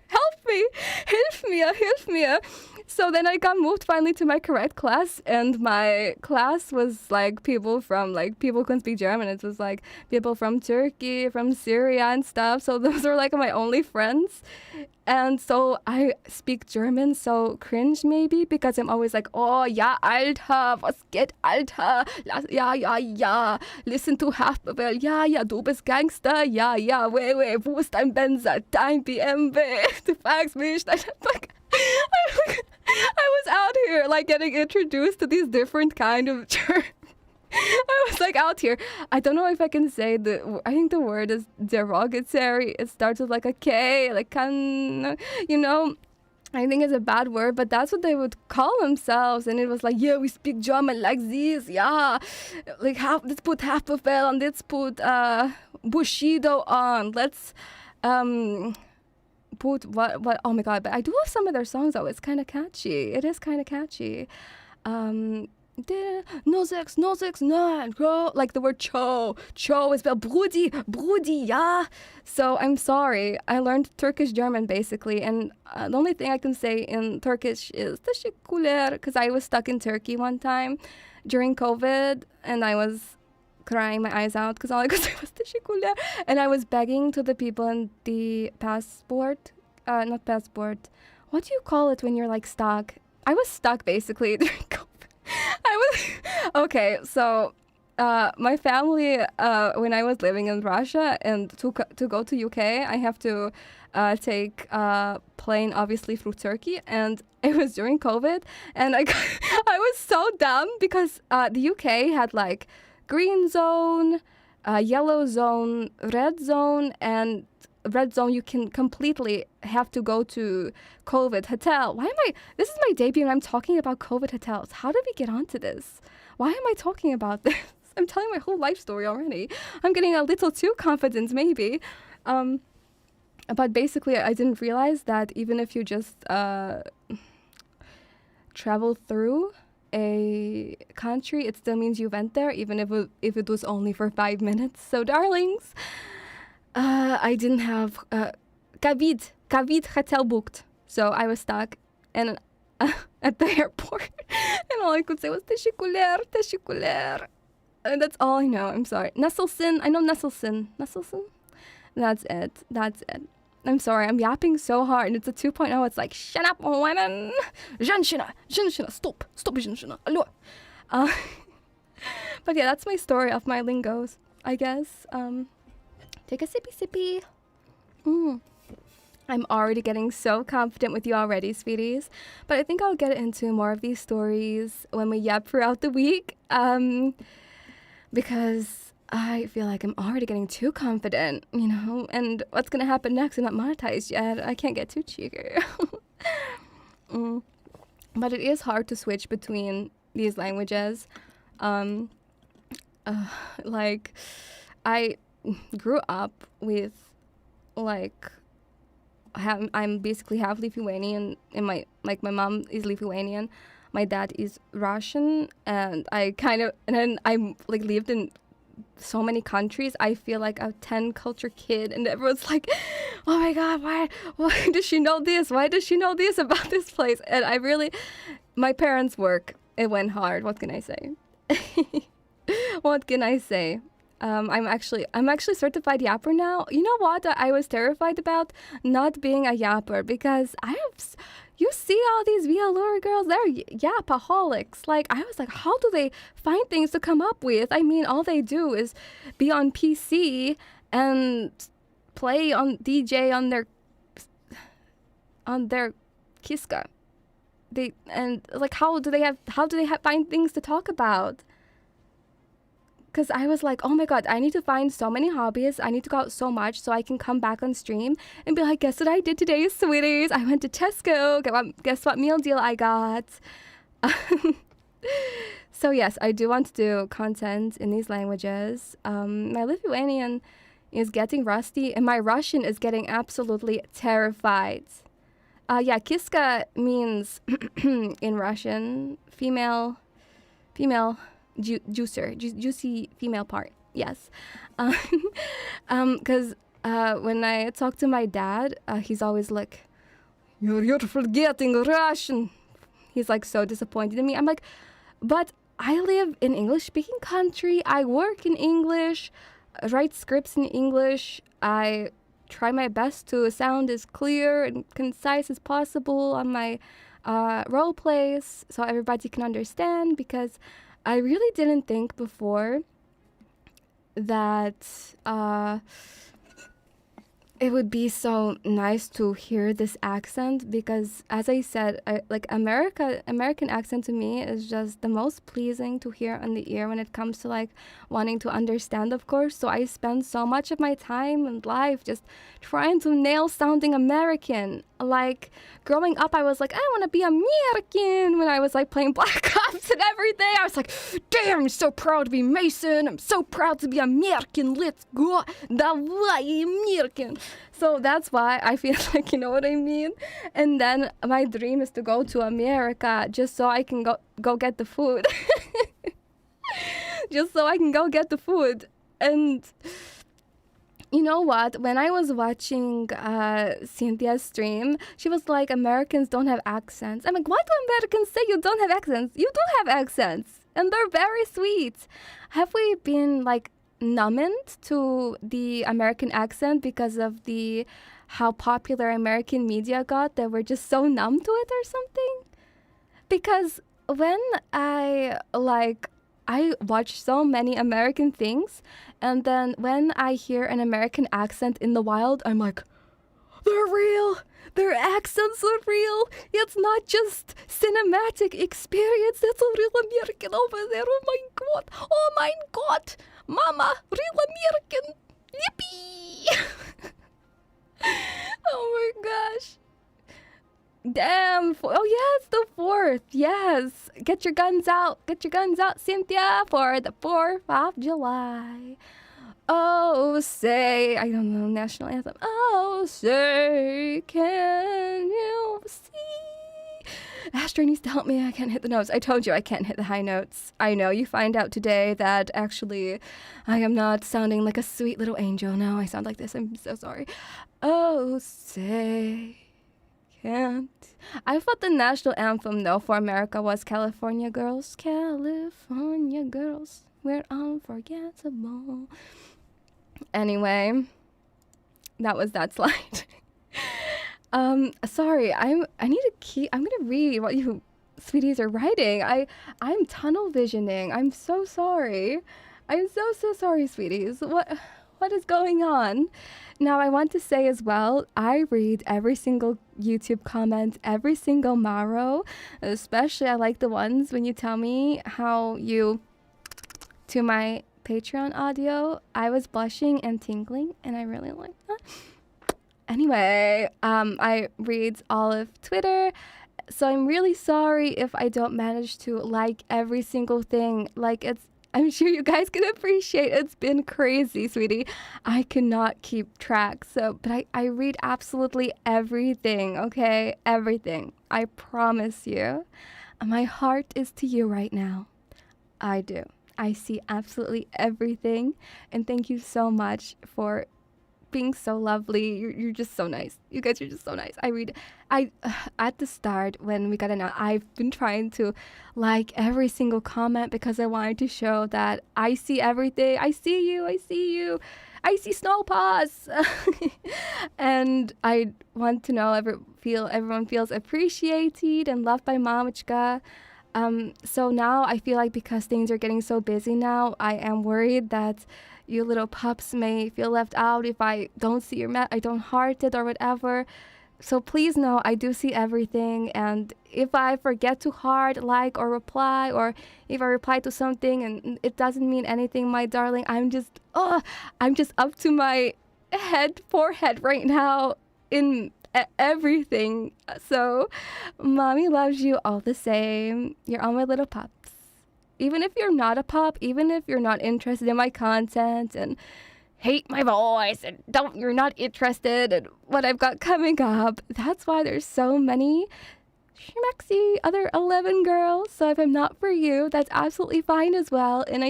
Help me, hilf mir. So then I got moved finally to my correct class, and my class was like people couldn't speak German. It was like people from Turkey, from Syria and stuff. So those were like my only friends. And so I speak German so cringe maybe, because I'm always like, oh ja, Alter, was geht, Alter? Ja, listen to Haftbefehl, ja, du bist Gangster, ja, wait, wo ist dein Benzer, dein BMW? Du fragst mich, I was out here like getting introduced to these different kind of German. I was like out here. I don't know if I can say I think the word is derogatory. It starts with like a K, like can, I think it's a bad word, but that's what they would call themselves. And it was like, yeah, we speak German like this, yeah. Like let's put Haftbefehl on, let's put Bushido on, let's put what oh my god, but I do love some of their songs though. It's kind of catchy. It is kind of catchy. No sex, nine, bro. Like the word cho is spelled Brudi, yeah. So I'm sorry. I learned Turkish German basically, and the only thing I can say in Turkish is teşekkürler, because I was stuck in Turkey one time during COVID, and I was crying my eyes out because all I could say was teşekkürler, and I was begging to the people in the not passport. What do you call it when you're like stuck? I was stuck basically during COVID. Okay, so my family, when I was living in Russia, and to go to UK, I have to take a plane obviously through Turkey, and it was during COVID, and I was so dumb because the UK had like green zone, yellow zone, red zone, and red zone you can completely have to go to COVID hotel. This is my debut and I'm talking about COVID hotels. How did we get onto this? Why am I talking about this? I'm telling my whole life story already. I'm getting a little too confident maybe. But basically I didn't realize that even if you just travel through a country, it still means you went there, even if it was only for 5 minutes. So darlings, I didn't have Covid hotel booked, so I was stuck and at the airport, and all I could say was teşekkürler, and that's all I know. I'm sorry. Nesselsin, I know Nesselsin. That's it. I'm sorry, I'm yapping so hard, and it's a 2.0. It's like, shut up, women. Женщина, stop, женщина, allo. But yeah, that's my story of my lingos, I guess. Take a sippy. I'm already getting so confident with you already, sweeties. But I think I'll get into more of these stories when we yap throughout the week. Because I feel like I'm already getting too confident, and what's going to happen next? I'm not monetized yet. I can't get too cheeky. But it is hard to switch between these languages. Like, I grew up with, like, I'm basically half Lithuanian, and my mom is Lithuanian, my dad is Russian, and then I like lived in so many countries. I feel like a 10 culture kid, and everyone's like, oh my god, why does she know this? Why does she know this about this place? And my parents' work, it went hard. What can I say? I'm actually certified yapper now. You know what I was terrified about? Not being a yapper, because you see all these VAllure girls, they're yapaholics. Like, I was like, how do they find things to come up with? I mean, all they do is be on PC and play on DJ on their Kiska. How do they find things to talk about? because I was like, oh my god, I need to find so many hobbies. I need to go out so much so I can come back on stream and be like, guess what I did today, sweeties? I went to Tesco. Guess what meal deal I got? So yes, I do want to do content in these languages. My Lithuanian is getting rusty, and my Russian is getting absolutely terrified. Yeah, kiska means in Russian female juicer, juicy female part. Yes, because when I talk to my dad, he's always like, "You're forgetting Russian." He's like so disappointed in me. I'm like, but I live in English-speaking country. I work in English, write scripts in English. I try my best to sound as clear and concise as possible on my role plays so everybody can understand, because I really didn't think before that it would be so nice to hear this accent, because as I said, American accent to me is just the most pleasing to hear on the ear when it comes to like wanting to understand, of course. So I spend so much of my time and life just trying to nail sounding American. Like growing up, I was like, I want to be American when I was like playing Black Ops and everything. I was like, damn, I'm so proud to be Mason. I'm so proud to be American. Let's go. Давай, American. So that's why I feel like, you know what I mean? And then my dream is to go to America just so I can go get the food. Just so I can go get the food. And you know what? When I was watching Cynthia's stream, she was like, Americans don't have accents. I'm like, why do Americans say you don't have accents? You do have accents. And they're very sweet. Have we been like numbed to the American accent because of how popular American media got, that we're just so numb to it or something? Because when I watch so many American things, and then when I hear an American accent in the wild, I'm like, they're real. Their accents are real. It's not just cinematic experience. That's a real American over there. Oh my god. Oh my god. Mama, real American. Yippee. Oh my gosh. Damn. Oh, yes, the 4th. Yes. Get your guns out. Get your guns out, Cynthia, for the 4th of July. Oh, say, I don't know, national anthem. Oh, say, can you see? Astrid needs to help me. I can't hit the notes. I told you I can't hit the high notes. I know. You find out today that actually I am not sounding like a sweet little angel. No, I sound like this. I'm so sorry. Oh, say, can't. I thought the national anthem, though, for America was California Girls. California Girls, we're unforgettable. Anyway, that was that slide. Sorry, I'm gonna read what you sweeties are writing. I'm tunnel visioning. I'm so sorry. I'm so sorry, sweeties. What is going on? Now, I want to say as well, I read every single YouTube comment, every single Maro. Especially, I like the ones when you tell me how you, to my Patreon audio, I was blushing and tingling, and I really like that. Anyway, I read all of Twitter, so I'm really sorry if I don't manage to like every single thing. I'm sure you guys can appreciate it's been crazy, sweetie. I cannot keep track. But I read absolutely everything, okay? Everything. I promise you. My heart is to you right now. I do. I see absolutely everything. And thank you so much for being so lovely. You're just so nice. You guys are just so nice. At the start when we got an I've been trying to like every single comment because I wanted to show that I see everything. I see you. I see snow paws. And I want to know everyone feels appreciated and loved by Mamichka. So now I feel like because things are getting so busy now, I am worried that you little pups may feel left out if I don't see your I don't heart it or whatever. So please know I do see everything, and if I forget to heart, like, or reply, or if I reply to something and it doesn't mean anything, my darling, I'm just up to my forehead right now in everything. So mommy loves you all the same. You're all my little pups. Even if you're not a pup, even if you're not interested in my content and hate my voice and you're not interested in what I've got coming up, that's why there's so many schmexy other 11 girls. So if I'm not for you, that's absolutely fine as well. And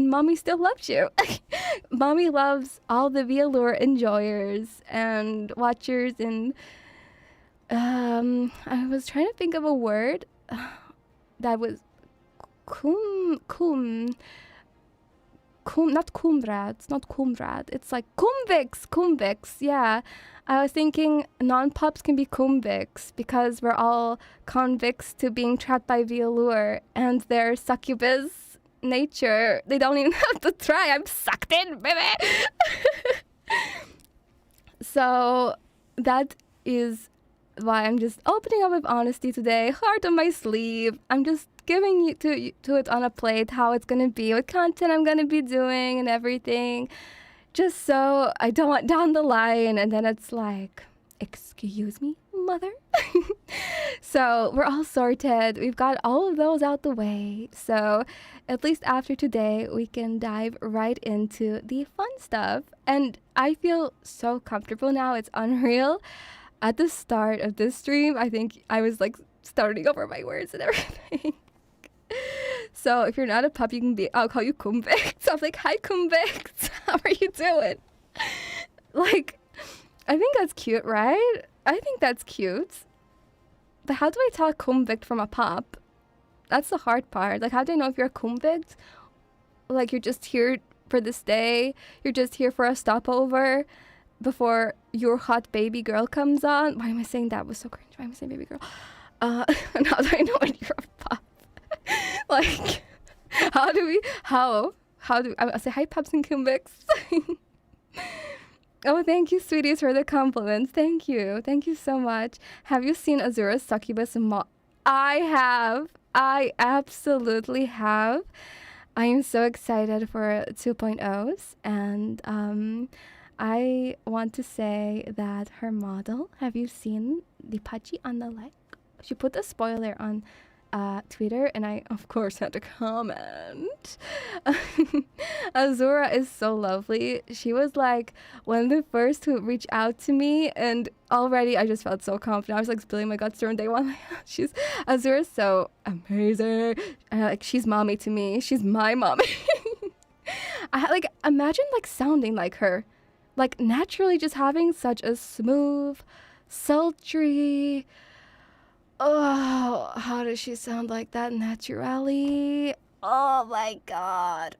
mommy still loves you. Mommy loves all the VAllure enjoyers and watchers. And I was trying to think of a word that was not kumrad. It's not kumrad. It's like kumvix. Yeah. I was thinking non-pups can be kumvix because we're all convicts to being trapped by VAllure and their succubus nature. They don't even have to try. I'm sucked in, baby. So that is why I'm just opening up with honesty today. Heart on my sleeve. I'm just giving you to it on a plate how it's gonna be, what content I'm gonna be doing and everything, just so I don't want down the line and then it's like, excuse me, mother. So we're all sorted. We've got all of those out the way. So at least after today, we can dive right into the fun stuff. And I feel so comfortable now. It's unreal. At the start of this stream, I think I was like starting over my words and everything. So if you're not a pup, I'll call you Kumvix. So I'm like, hi Kumvix, how are you doing? Like, I think that's cute, right? I think that's cute. But how do I tell a Kumvix from a pup? That's the hard part. Like, how do I know if you're a Kumvix? Like, you're just here for this day. You're just here for a stopover before your hot baby girl comes on. Why am I saying that? It was so cringe. Why am I saying baby girl? And how do I know when you're a pup? Like, how do I say hi, pups and Kumvix? Oh, thank you, sweeties, for the compliments. Thank you so much. Have you seen Azura's succubus I have. I absolutely have. I am so excited for 2.0s, and I want to say that her model, have you seen the pudgy on the leg? She put a spoiler on Twitter, and I of course had to comment. Azura is so lovely. She was like one of the first to reach out to me, and already I just felt so confident. I was like spilling my guts during day one. Azura's so amazing. Like, she's mommy to me. She's my mommy. Imagine like sounding like her, like naturally just having such a smooth, sultry. Oh, how does she sound like that naturally? Oh my god.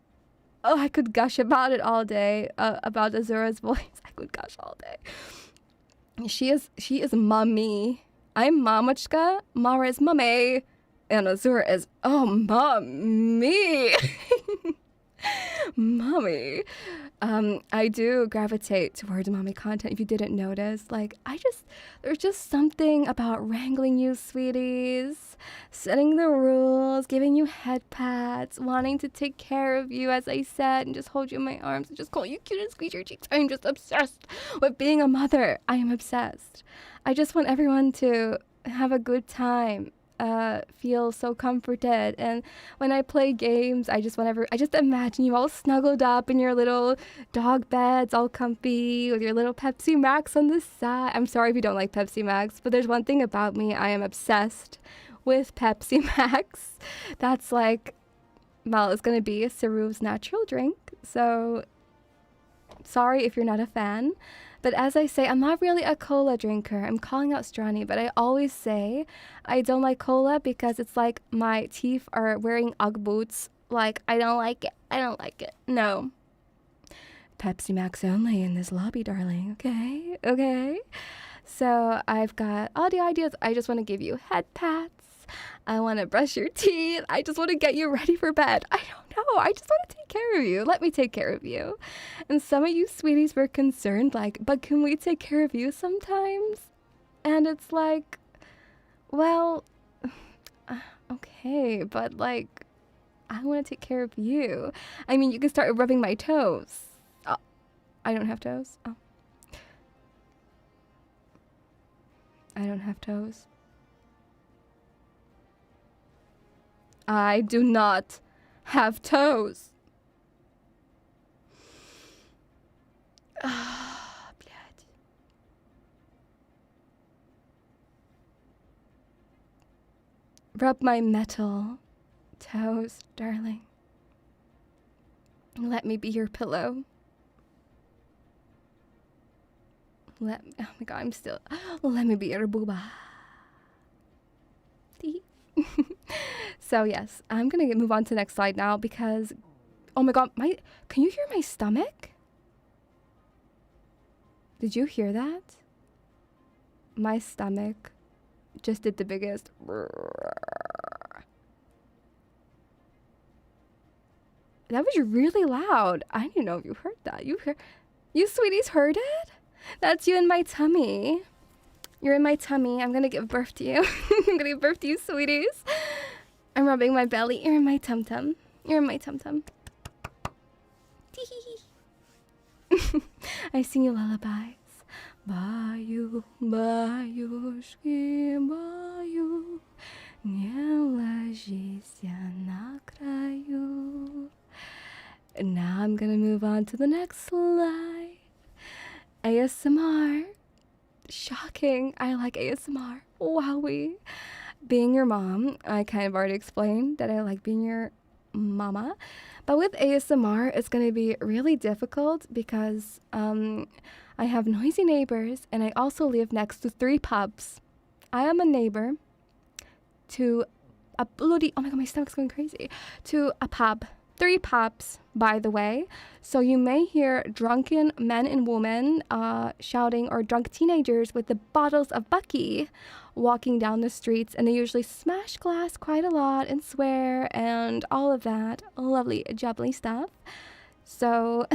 Oh, I could gush about it all day, about Azura's voice. I could gush all day. She is mommy. I'm Mamachka, Mara is mommy, and Azura is, oh, mommy. Mommy. I do gravitate towards mommy content, if you didn't notice. Like, there's just something about wrangling you, sweeties, setting the rules, giving you head pats, wanting to take care of you, as I said, and just hold you in my arms and just call you cute and squeeze your cheeks. I'm just obsessed with being a mother. I am obsessed. I just want everyone to have a good time. Feel so comforted, and when I play games, I just imagine you all snuggled up in your little dog beds, all comfy, with your little Pepsi Max on the side. I'm sorry if you don't like Pepsi Max, but there's one thing about me: I am obsessed with Pepsi Max. That's like, well, it's gonna be Ceru's natural drink. So sorry if you're not a fan. But as I say, I'm not really a cola drinker. I'm calling out Strani, but I always say I don't like cola because it's like my teeth are wearing Ugg boots. Like, I don't like it. No. Pepsi Max only in this lobby, darling. Okay? So I've got all the ideas. I just want to give you head pats. I want to brush your teeth. I just want to get you ready for bed. I don't know. I just want to take care of you. Let me take care of you. And some of you sweeties were concerned, like, but can we take care of you sometimes? And it's like, well, okay, but like, I want to take care of you. I mean, you can start rubbing my toes. Oh, I don't have toes. Oh. I don't have toes. I do not have toes. Блядь. Rub my metal toes, darling. Let me be your pillow. Oh my god, I'm still. Let me be your booba. So yes, I'm gonna move on to the next slide now because, oh my god, can you hear my stomach? Did you hear that? My stomach just did the biggest. That was really loud. I didn't know if you heard that. You sweeties heard it? That's you in my tummy. You're in my tummy. I'm gonna give birth to you. I'm gonna give birth to you, sweeties. I'm rubbing my belly. You're in my tum-tum. You're in my tum-tum. I sing you lullabies. Bayu, bаюшки, баю, не ложись на краю. And now I'm gonna move on to the next slide. ASMR. Shocking. I like ASMR. Wowie. Being your mom, I kind of already explained that I like being your mama. But with ASMR, it's going to be really difficult because I have noisy neighbors and I also live next to 3 pubs. I am a neighbor to a bloody, oh my god, my stomach's going crazy, to a pub. 3 pubs, by the way. So you may hear drunken men and women shouting, or drunk teenagers with the bottles of Bucky walking down the streets, and they usually smash glass quite a lot and swear and all of that lovely jubbly stuff. So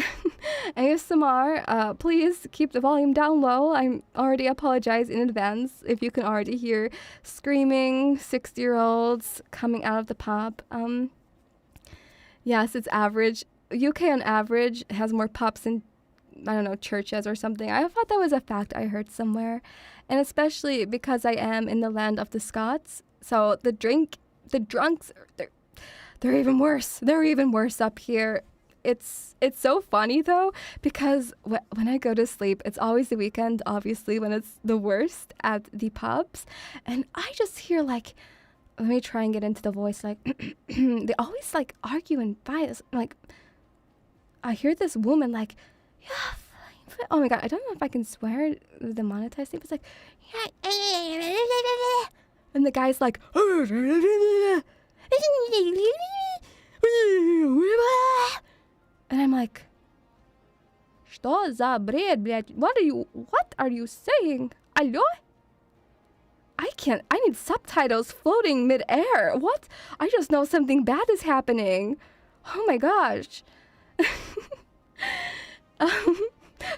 ASMR, please keep the volume down low. I'm already apologize in advance if you can already hear screaming 60-year-olds coming out of the pub. Yes, it's average. UK on average has more pubs than, I don't know, churches or something. I thought that was a fact I heard somewhere. And especially because I am in the land of the Scots. So the drunks, they're even worse. They're even worse up here. It's so funny though, because when I go to sleep, it's always the weekend, obviously, when it's the worst at the pubs. And I just hear like, let me try and get into the voice, like, they always like argue and fight. Like, I hear this woman like, yeah, oh my god, I don't know if I can swear with the monetized thing. It's like, and the guy's like, and I'm like, что за бред, блядь? What are you saying? Алло? I need subtitles floating mid-air. What? I just know something bad is happening. Oh my gosh.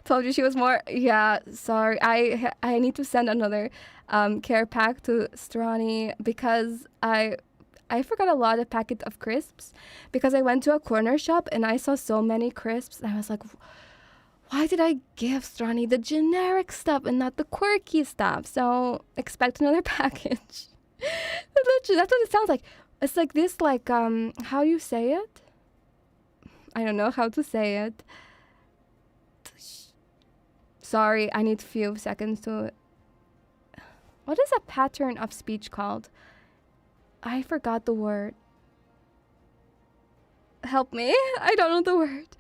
Told you she was more. Yeah, sorry. I need to send another care pack to Strani because I forgot a lot of packet of crisps because I went to a corner shop and I saw so many crisps and I was like, why did I give Strani the generic stuff and not the quirky stuff? So expect another package. That's what it sounds like. It's like this, like, how you say it? I don't know how to say it. Sorry, I need a few seconds to... What is a pattern of speech called? I forgot the word. Help me. I don't know the word.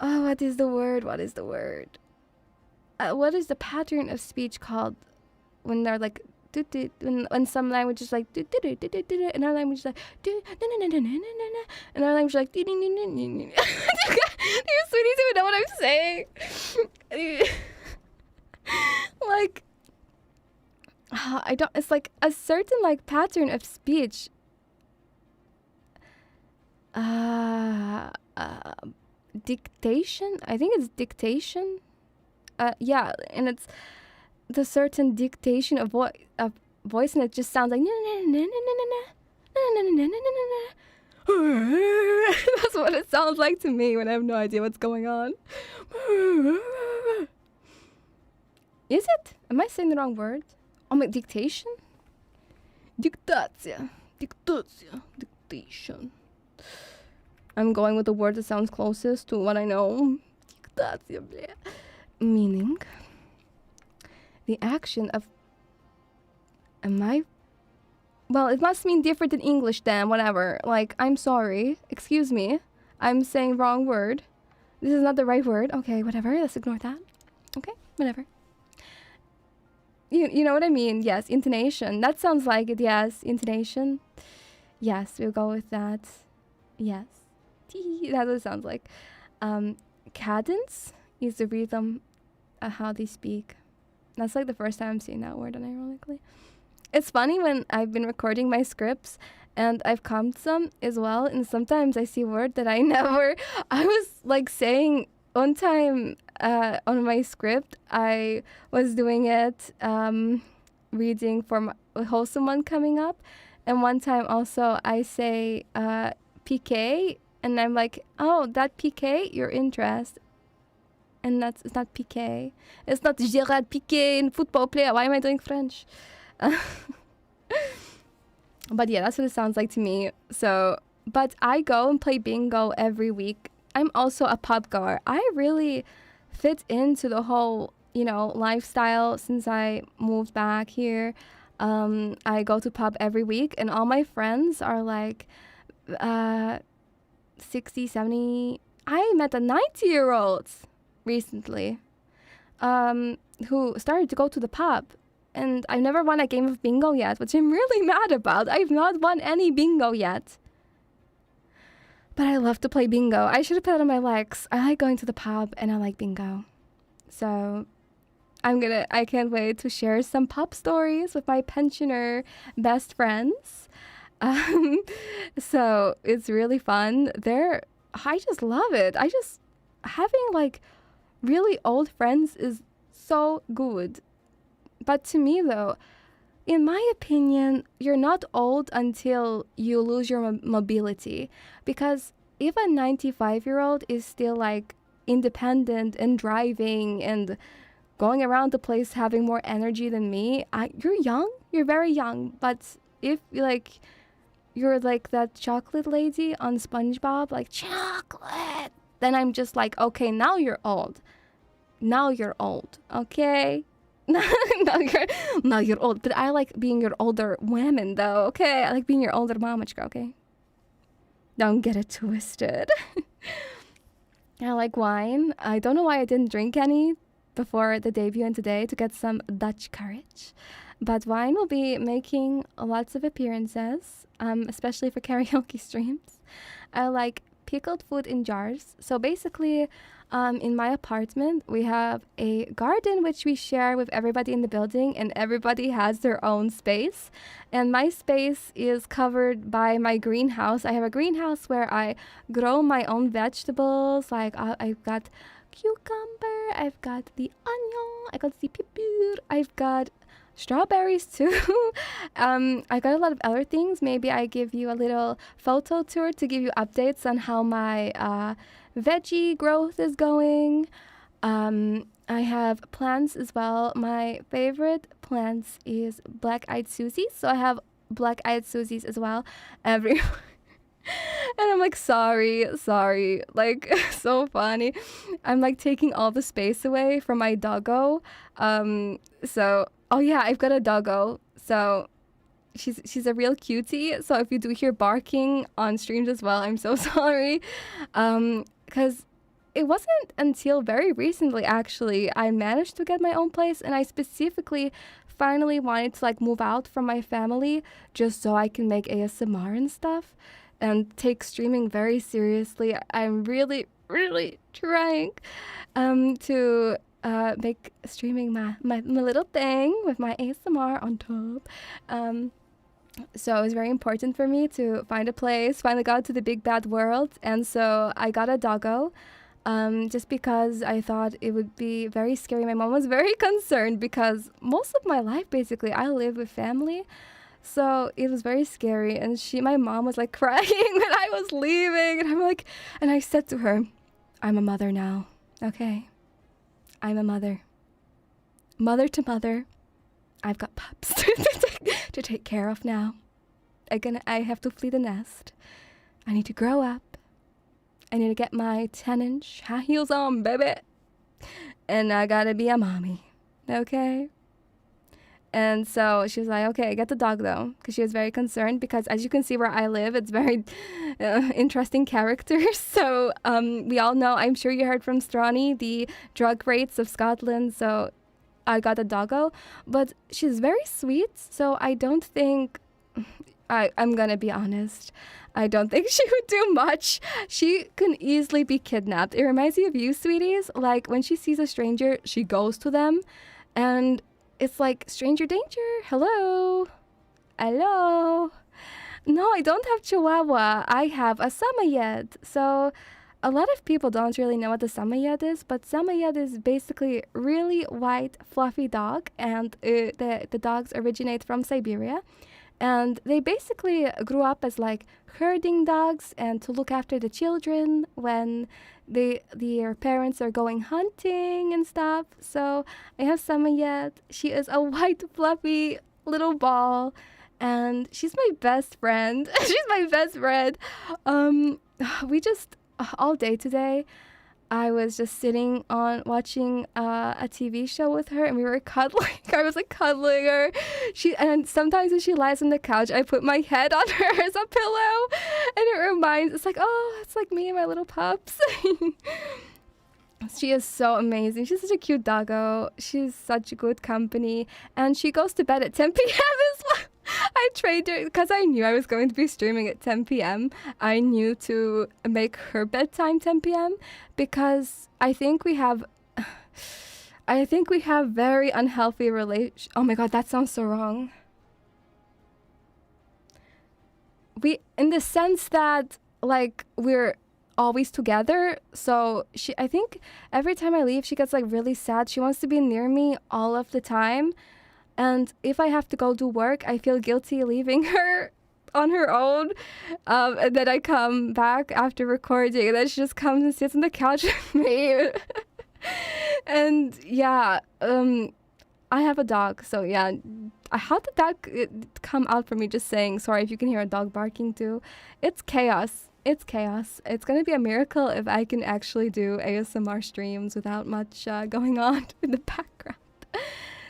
Oh, what is the word? What is the word? What is the pattern of speech called when they're like, when some language is like, and our language is like, and our language is like, do you sweeties even know what I'm saying? Like, I don't, it's like a certain like pattern of speech. Dictation? I think it's dictation. Yeah, and it's the certain dictation of voice, and it just sounds like that's what it sounds like to me when I have no idea what's going on. Is it? Am I saying the wrong word? Oh, my dictation? Dictation. I'm going with the word that sounds closest to what I know. Meaning, the action of... Well, it must mean different in English then, whatever. Like, I'm sorry. Excuse me. I'm saying wrong word. This is not the right word. Okay, whatever. Let's ignore that. Okay, whatever. You know what I mean? Yes, intonation. That sounds like it. Yes, intonation. Yes, we'll go with that. Yes. That's what it sounds like. Cadence is the rhythm of how they speak. That's like the first time I'm seeing that word, unironically. It's funny when I've been recording my scripts and I've combed some as well, and sometimes I see a word that I was like saying one time on my script. I was doing it reading for a wholesome one coming up, and one time also I say PK, and I'm like, oh, that PK, your interest. And it's not Piqué. It's not Gérard Piqué in football player. Why am I doing French? But yeah, that's what it sounds like to me. So, but I go and play bingo every week. I'm also a pub goer. I really fit into the whole, lifestyle since I moved back here. I go to pub every week, and all my friends are like 60, 70. I met a 90-year-old recently who started to go to the pub, and I've never won a game of bingo yet, which I'm really mad about. I've not won any bingo yet, but I love to play bingo. I should have put it on my legs. I like going to the pub and I like bingo, so I can't wait to share some pub stories with my pensioner best friends. So it's really fun there. I just love it. Having like really old friends is so good. But to me, though, in my opinion, you're not old until you lose your mobility. Because if a 95-year-old is still like independent and driving and going around the place having more energy than me, you're young. You're very young. But if you're like that chocolate lady on SpongeBob, like chocolate, then I'm just like, okay, now you're old. Now you're old, okay? now you're old. But I like being your older woman, though, okay? I like being your older mamachka, okay? Don't get it twisted. I like wine. I don't know why I didn't drink any before the debut and today to get some Dutch courage. But wine will be making lots of appearances, especially for karaoke streams. I like pickled food in jars. So basically, in my apartment, we have a garden which we share with everybody in the building, and everybody has their own space. And my space is covered by my greenhouse. I have a greenhouse where I grow my own vegetables. Like I've got cucumber, I've got the onion, I got the pepper, I've got strawberries too. I got a lot of other things. Maybe I give you a little photo tour to give you updates on how my veggie growth is going. I have plants as well. My favorite plants is black-eyed Susies, so I have black-eyed Susies as well everywhere. And I'm like, sorry, like, so funny. I'm like taking all the space away from my doggo. Oh yeah, I've got a doggo. So she's a real cutie. So if you do hear barking on streams as well, I'm so sorry. Because it wasn't until very recently, actually, I managed to get my own place, and I specifically finally wanted to like move out from my family just so I can make ASMR and stuff and take streaming very seriously. I'm really, really trying to make streaming my little thing with my ASMR on top. So it was very important for me to find a place, finally got to the big bad world, and so I got a doggo. just because I thought it would be very scary. My mom was very concerned because most of my life, basically, I live with family. So it was very scary. And my mom was like crying when I was leaving. And I said to her, I'm a mother now. Okay. I'm a mother. Mother to mother. I've got pups to take care of now. I have to flee the nest. I need to grow up. I need to get my 10-inch high heels on, baby. And I gotta be a mommy. Okay? And so she was like, okay, get the dog though. Because she was very concerned because as you can see where I live, it's very interesting characters. So we all know, I'm sure you heard from Stronny, the drug rates of Scotland. So I got a doggo. But she's very sweet. So I don't think... I'm gonna be honest. I don't think she would do much. She can easily be kidnapped. It reminds me of you, sweeties. Like, when she sees a stranger, she goes to them. And it's like, stranger danger. Hello. Hello. No, I don't have Chihuahua. I have a Samoyed. So, a lot of people don't really know what the Samoyed is. But Samoyed is basically really white, fluffy dog. And the dogs originate from Siberia. And they basically grew up as like herding dogs and to look after the children when their parents are going hunting and stuff. So I have Samoyed. She is a white, fluffy little ball. And she's my best friend. She's my best friend. We just, all day today, I was just sitting on watching a TV show with her, and we were cuddling. I was like cuddling her. And sometimes when she lies on the couch, I put my head on her as a pillow, and it's like, oh, it's like me and my little pups. She is so amazing. She's such a cute doggo. She's such good company, and she goes to bed at 10 p.m. as well. I trained her because I knew I was going to be streaming at 10 p.m. I knew to make her bedtime 10 p.m. because I think we have very unhealthy relations. Oh my God, that sounds so wrong. In the sense that like we're always together. So I think every time I leave, she gets like really sad. She wants to be near me all of the time. And if I have to go do work, I feel guilty leaving her on her own. And then I come back after recording, and then she just comes and sits on the couch with me. And yeah, I have a dog. So yeah, how did that come out for me just saying, sorry if you can hear a dog barking too. It's chaos. It's chaos. It's going to be a miracle if I can actually do ASMR streams without much going on in the background.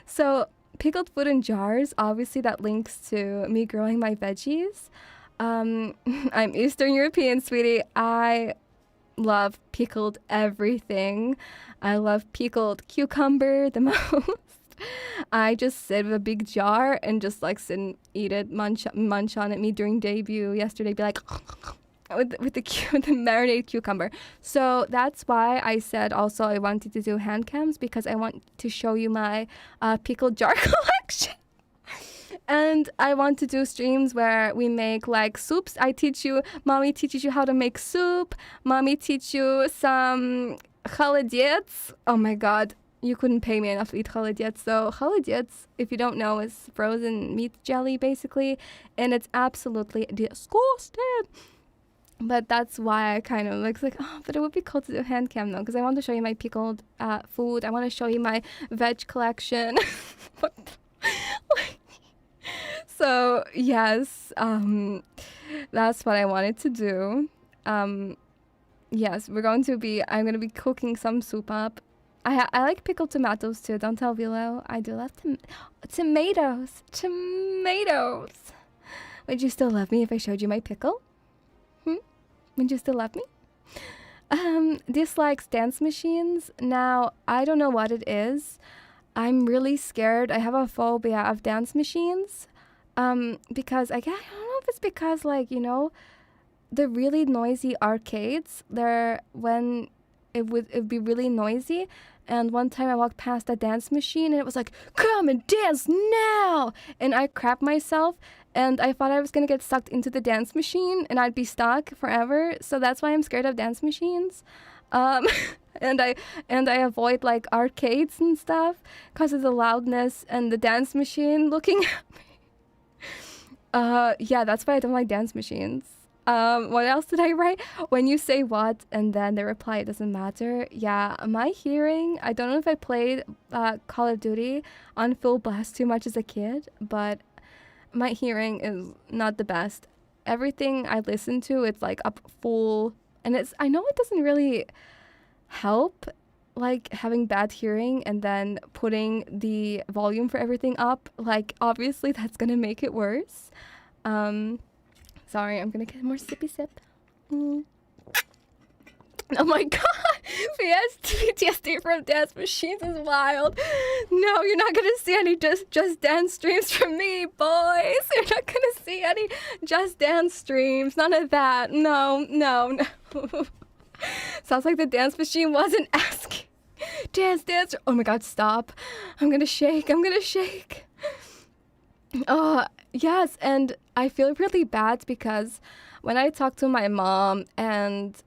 So... pickled food in jars, obviously that links to me growing my veggies. I'm Eastern European, sweetie. I love pickled everything. I love pickled cucumber the most. I just sit with a big jar and just like sit and eat it, munch on it. Me during debut yesterday, be like... with the marinated cucumber. So that's why I said also I wanted to do hand cams, because I want to show you my pickled jar collection. And I want to do streams where we make like soups. Mommy teaches you how to make soup. Mommy teach you some chaladiets. Oh my God. You couldn't pay me enough to eat chaladiets. So chaladiets, if you don't know, is frozen meat jelly basically. And it's absolutely disgusting. But that's why I kind of like, but it would be cool to do hand cam though, because I want to show you my pickled food. I want to show you my veg collection. So yes, that's what I wanted to do. Yes, I'm going to be cooking some soup up. I like pickled tomatoes too. Don't tell Willo. I do love tomatoes. Tomatoes. Would you still love me if I showed you my pickle? Would you still love me? Dislikes dance machines. Now, I don't know what it is. I'm really scared. I have a phobia of dance machines. Because I don't know if it's because, like, you know, the really noisy arcades, it'd be really noisy. And one time I walked past a dance machine and it was like, come and dance now! And I crapped myself. And I thought I was going to get sucked into the dance machine and I'd be stuck forever. So that's why I'm scared of dance machines. Um, and I avoid like arcades and stuff because of the loudness and the dance machine looking at me. Yeah, that's why I don't like dance machines. What else did I write? When you say what and then the reply, it doesn't matter. Yeah, my hearing, I don't know if I played Call of Duty on full blast too much as a kid, but my hearing is not the best. Everything I listen to, it's like up full, and I know it doesn't really help like having bad hearing and then putting the volume for everything up. Like obviously that's gonna make it worse. Sorry, I'm gonna get more sippy sip. Oh my god, PTSD from dance machines is wild. No, you're not gonna see any just dance streams from me, boys. You're not gonna see any just dance streams. None of that. No. Sounds like the dance machine wasn't asking. Dance. Oh my god, stop. I'm gonna shake. Yes, and I feel really bad because when I talk to my mom and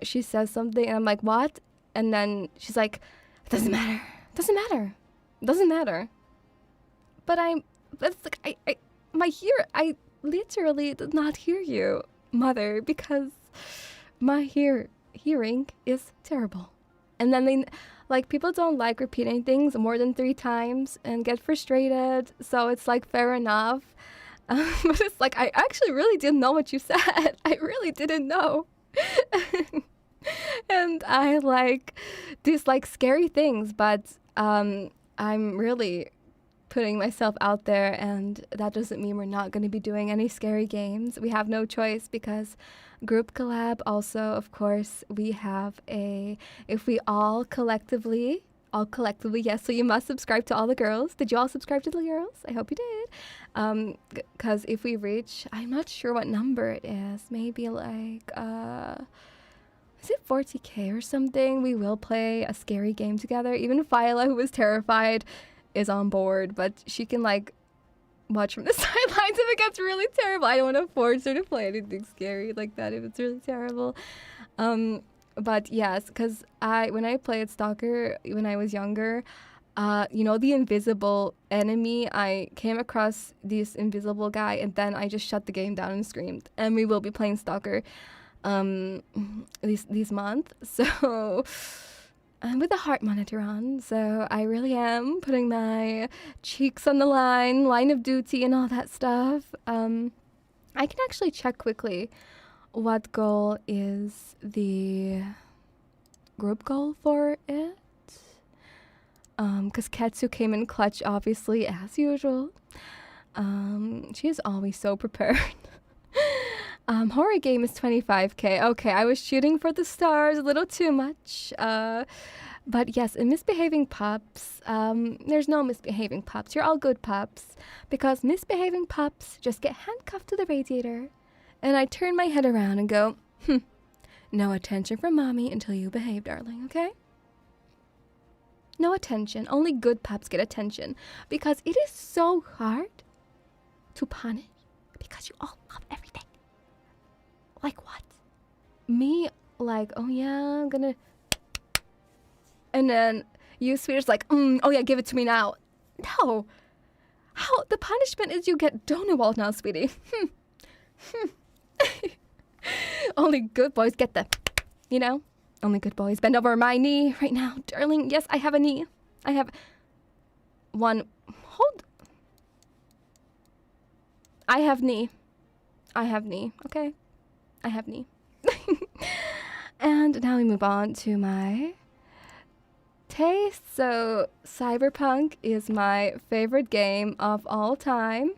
she says something and I'm like, what? And then she's like, it doesn't matter. But I literally did not hear you, mother, because my hearing is terrible. And then people don't like repeating things more than 3 times and get frustrated. So it's like, fair enough. But it's like, I actually really didn't know what you said. I really didn't know. And I like these like scary things, but I'm really putting myself out there, and that doesn't mean we're not going to be doing any scary games. We have no choice because group collab also, of course, we have if we all collectively, yes, so you must subscribe to all the girls. Did you all subscribe to the girls? I hope you did. Because if we reach, I'm not sure what number it is, maybe like, is it 40k or something? We will play a scary game together. Even Phyla, who was terrified, is on board, but she can like watch from the sidelines if it gets really terrible. I don't want to force her to play anything scary like that if it's really terrible. But yes, because when I played Stalker when I was younger, the invisible enemy, I came across this invisible guy and then I just shut the game down and screamed. And we will be playing Stalker this month. So I'm with the heart monitor on, so I really am putting my cheeks on the line of duty and all that stuff. I can actually check quickly what goal is the group goal for it. Because Quetzu came in clutch, obviously, as usual. She is always so prepared. Horror game is 25k. Okay, I was shooting for the stars a little too much. But yes, in misbehaving pups, there's no misbehaving pups. You're all good pups. Because misbehaving pups just get handcuffed to the radiator. And I turn my head around and go, no attention from mommy until you behave, darling, okay? No attention. Only good pups get attention. Because it is so hard to punish. Because you all love everything. Like what? Me, like, oh yeah, I'm gonna... And then you, Swedish, like, oh yeah, give it to me now. No. How? The punishment is you get donut walls now, sweetie. Only good boys get the, only good boys. Bend over my knee right now, darling. Yes, I have a knee. I have one. I have knee. Okay? I have knee. And now we move on to my taste. So Cyberpunk is my favorite game of all time.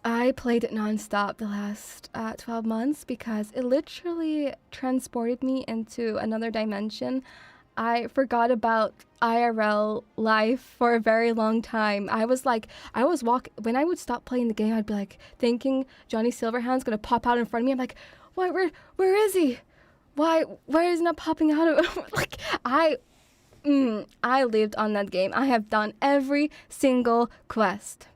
I played it nonstop the last 12 months because it literally transported me into another dimension. I forgot about IRL life for a very long time. When I would stop playing the game, I'd be like thinking Johnny Silverhand's gonna pop out in front of me. I'm like, where is he? Why is he not popping out of like I lived on that game. I have done every single quest.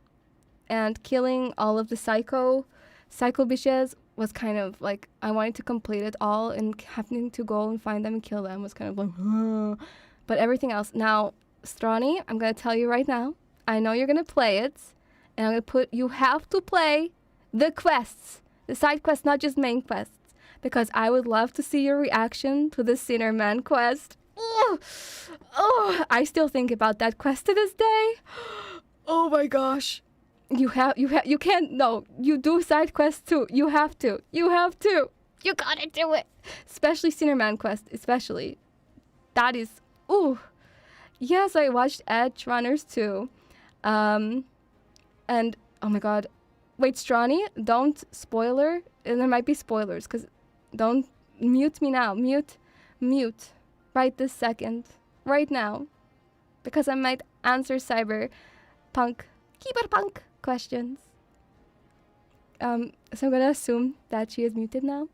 And killing all of the psycho bitches was kind of like, I wanted to complete it all, and having to go and find them and kill them was kind of like, oh. But everything else. Now, Strani, I'm going to tell you right now, I know you're going to play it, and I'm going to you have to play the quests, the side quests, not just main quests, because I would love to see your reaction to the Sinnerman quest. Oh, I still think about that quest to this day. Oh my gosh. You can't, no, you do side quests too. You have to. You gotta do it. Especially Sinnerman quest, especially. That is, ooh. Yes, I watched Edge Runners too. And, oh my god. Wait, Strani, don't spoiler. And there might be spoilers, because don't mute me now. Mute. Right this second. Right now. Because I might answer cyberpunk questions. So I'm gonna assume that she is muted now.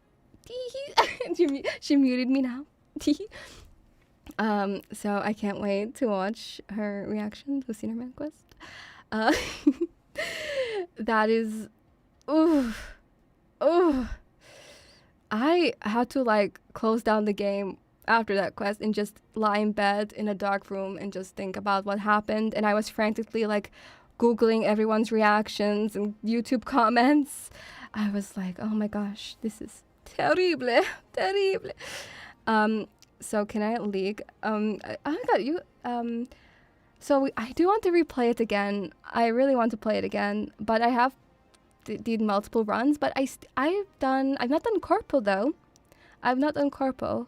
She muted me now. So I can't wait to watch her reaction to Sinnerman Quest. That is, I had to like close down the game after that quest and just lie in bed in a dark room and just think about what happened. And I was frantically like Googling everyone's reactions and YouTube comments. I was like, oh my gosh, this is terrible. So can I leak? I got you. So I do want to replay it again. I really want to play it again, but I have did multiple runs. But I've not done Corpo though. I've not done Corpo.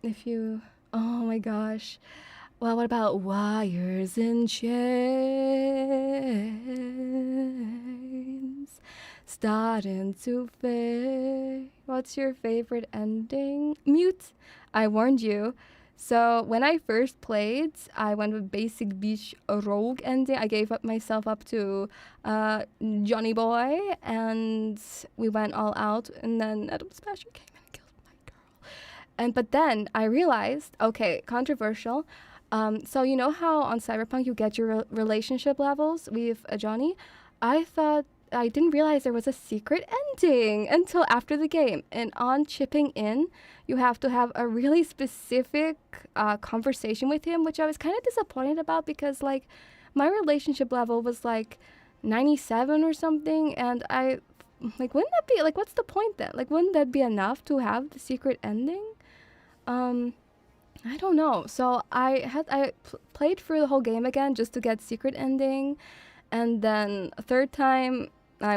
If you, oh my gosh. Well, what about Wires and Chains? Starting to fade. What's your favorite ending? Mute. I warned you. So when I first played, I went with basic beach rogue ending. I gave myself up to Johnny Boy, and we went all out. And then Adam Smasher came and killed my girl. But then I realized, okay, controversial. So you know how on Cyberpunk you get your relationship levels with Johnny? I didn't realize there was a secret ending until after the game. And on chipping in, you have to have a really specific conversation with him, which I was kind of disappointed about because, like, my relationship level was, like, 97 or something. And I, like, wouldn't that be, like, what's the point then? Like, wouldn't that be enough to have the secret ending? I don't know. So I played through the whole game again just to get secret ending. And then a third time, I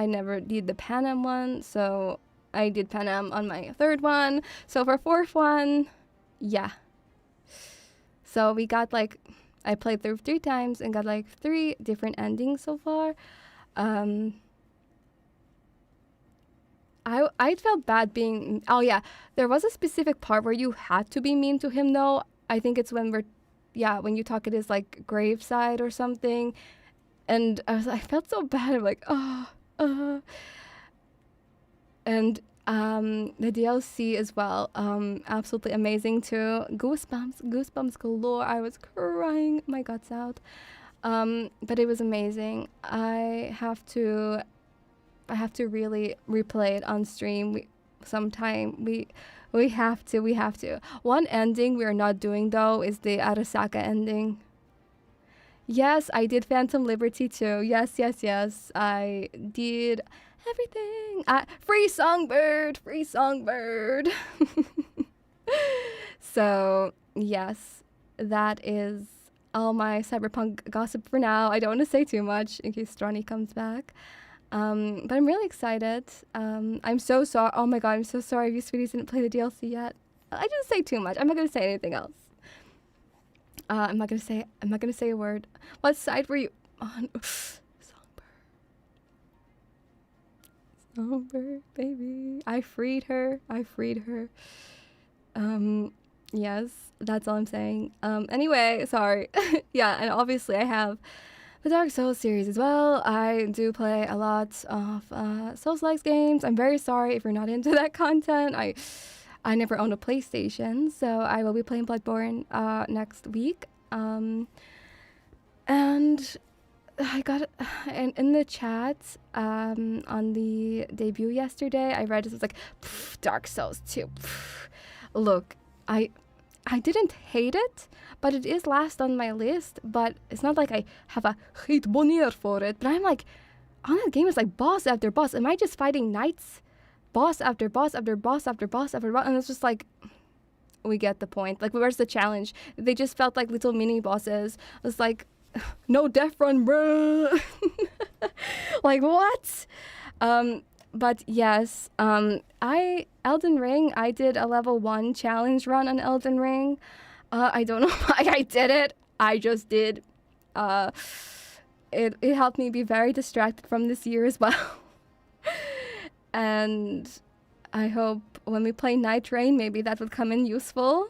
never did the Panem one, so I did Panem on my third one. So for fourth one, yeah. So we got like, I played through 3 times and got like 3 different endings so far. I felt bad being, oh yeah, there was a specific part where you had to be mean to him though. I think it's when when you talk at his like graveside or something. And I felt so bad. I'm like, And the DLC as well, absolutely amazing too. Goosebumps galore. I was crying my guts out. But it was amazing. I have to really replay it on stream sometime. We have to. One ending we're not doing though is the Arasaka ending. Yes, I did Phantom Liberty too. Yes. I did everything. Free Songbird. So, yes, that is all my Cyberpunk gossip for now. I don't want to say too much in case Strani comes back. But I'm really excited. I'm so sorry. Oh my god, I'm so sorry you sweeties didn't play the DLC yet. I didn't say too much. I'm not going to say anything else. I'm not gonna say a word. What side were you on? Songbird, baby. I freed her. Yes, that's all I'm saying. Anyway, sorry. Yeah, and obviously I have the Dark Souls series as well. I do play a lot of Souls-like games. I'm very sorry if you're not into that content. I never owned a PlayStation, so I will be playing Bloodborne next week. And I got in the chat on the debut yesterday. I read it was like Dark Souls 2. Look, I didn't hate it, but it is last on my list. But it's not like I have a hate bonheur for it. But I'm like, on that game is like boss after boss. Am I just fighting knights, boss after boss after boss after boss after boss? And it's just like, we get the point. Like, where's the challenge? They just felt like little mini bosses. It's like, no death run, bruh. Like, what? But yes, Elden Ring, I did a level 1 challenge run on Elden Ring. I don't know why I did it. I just did. It helped me be very distracted from this year as well. And I hope when we play Night Rain, maybe that would come in useful.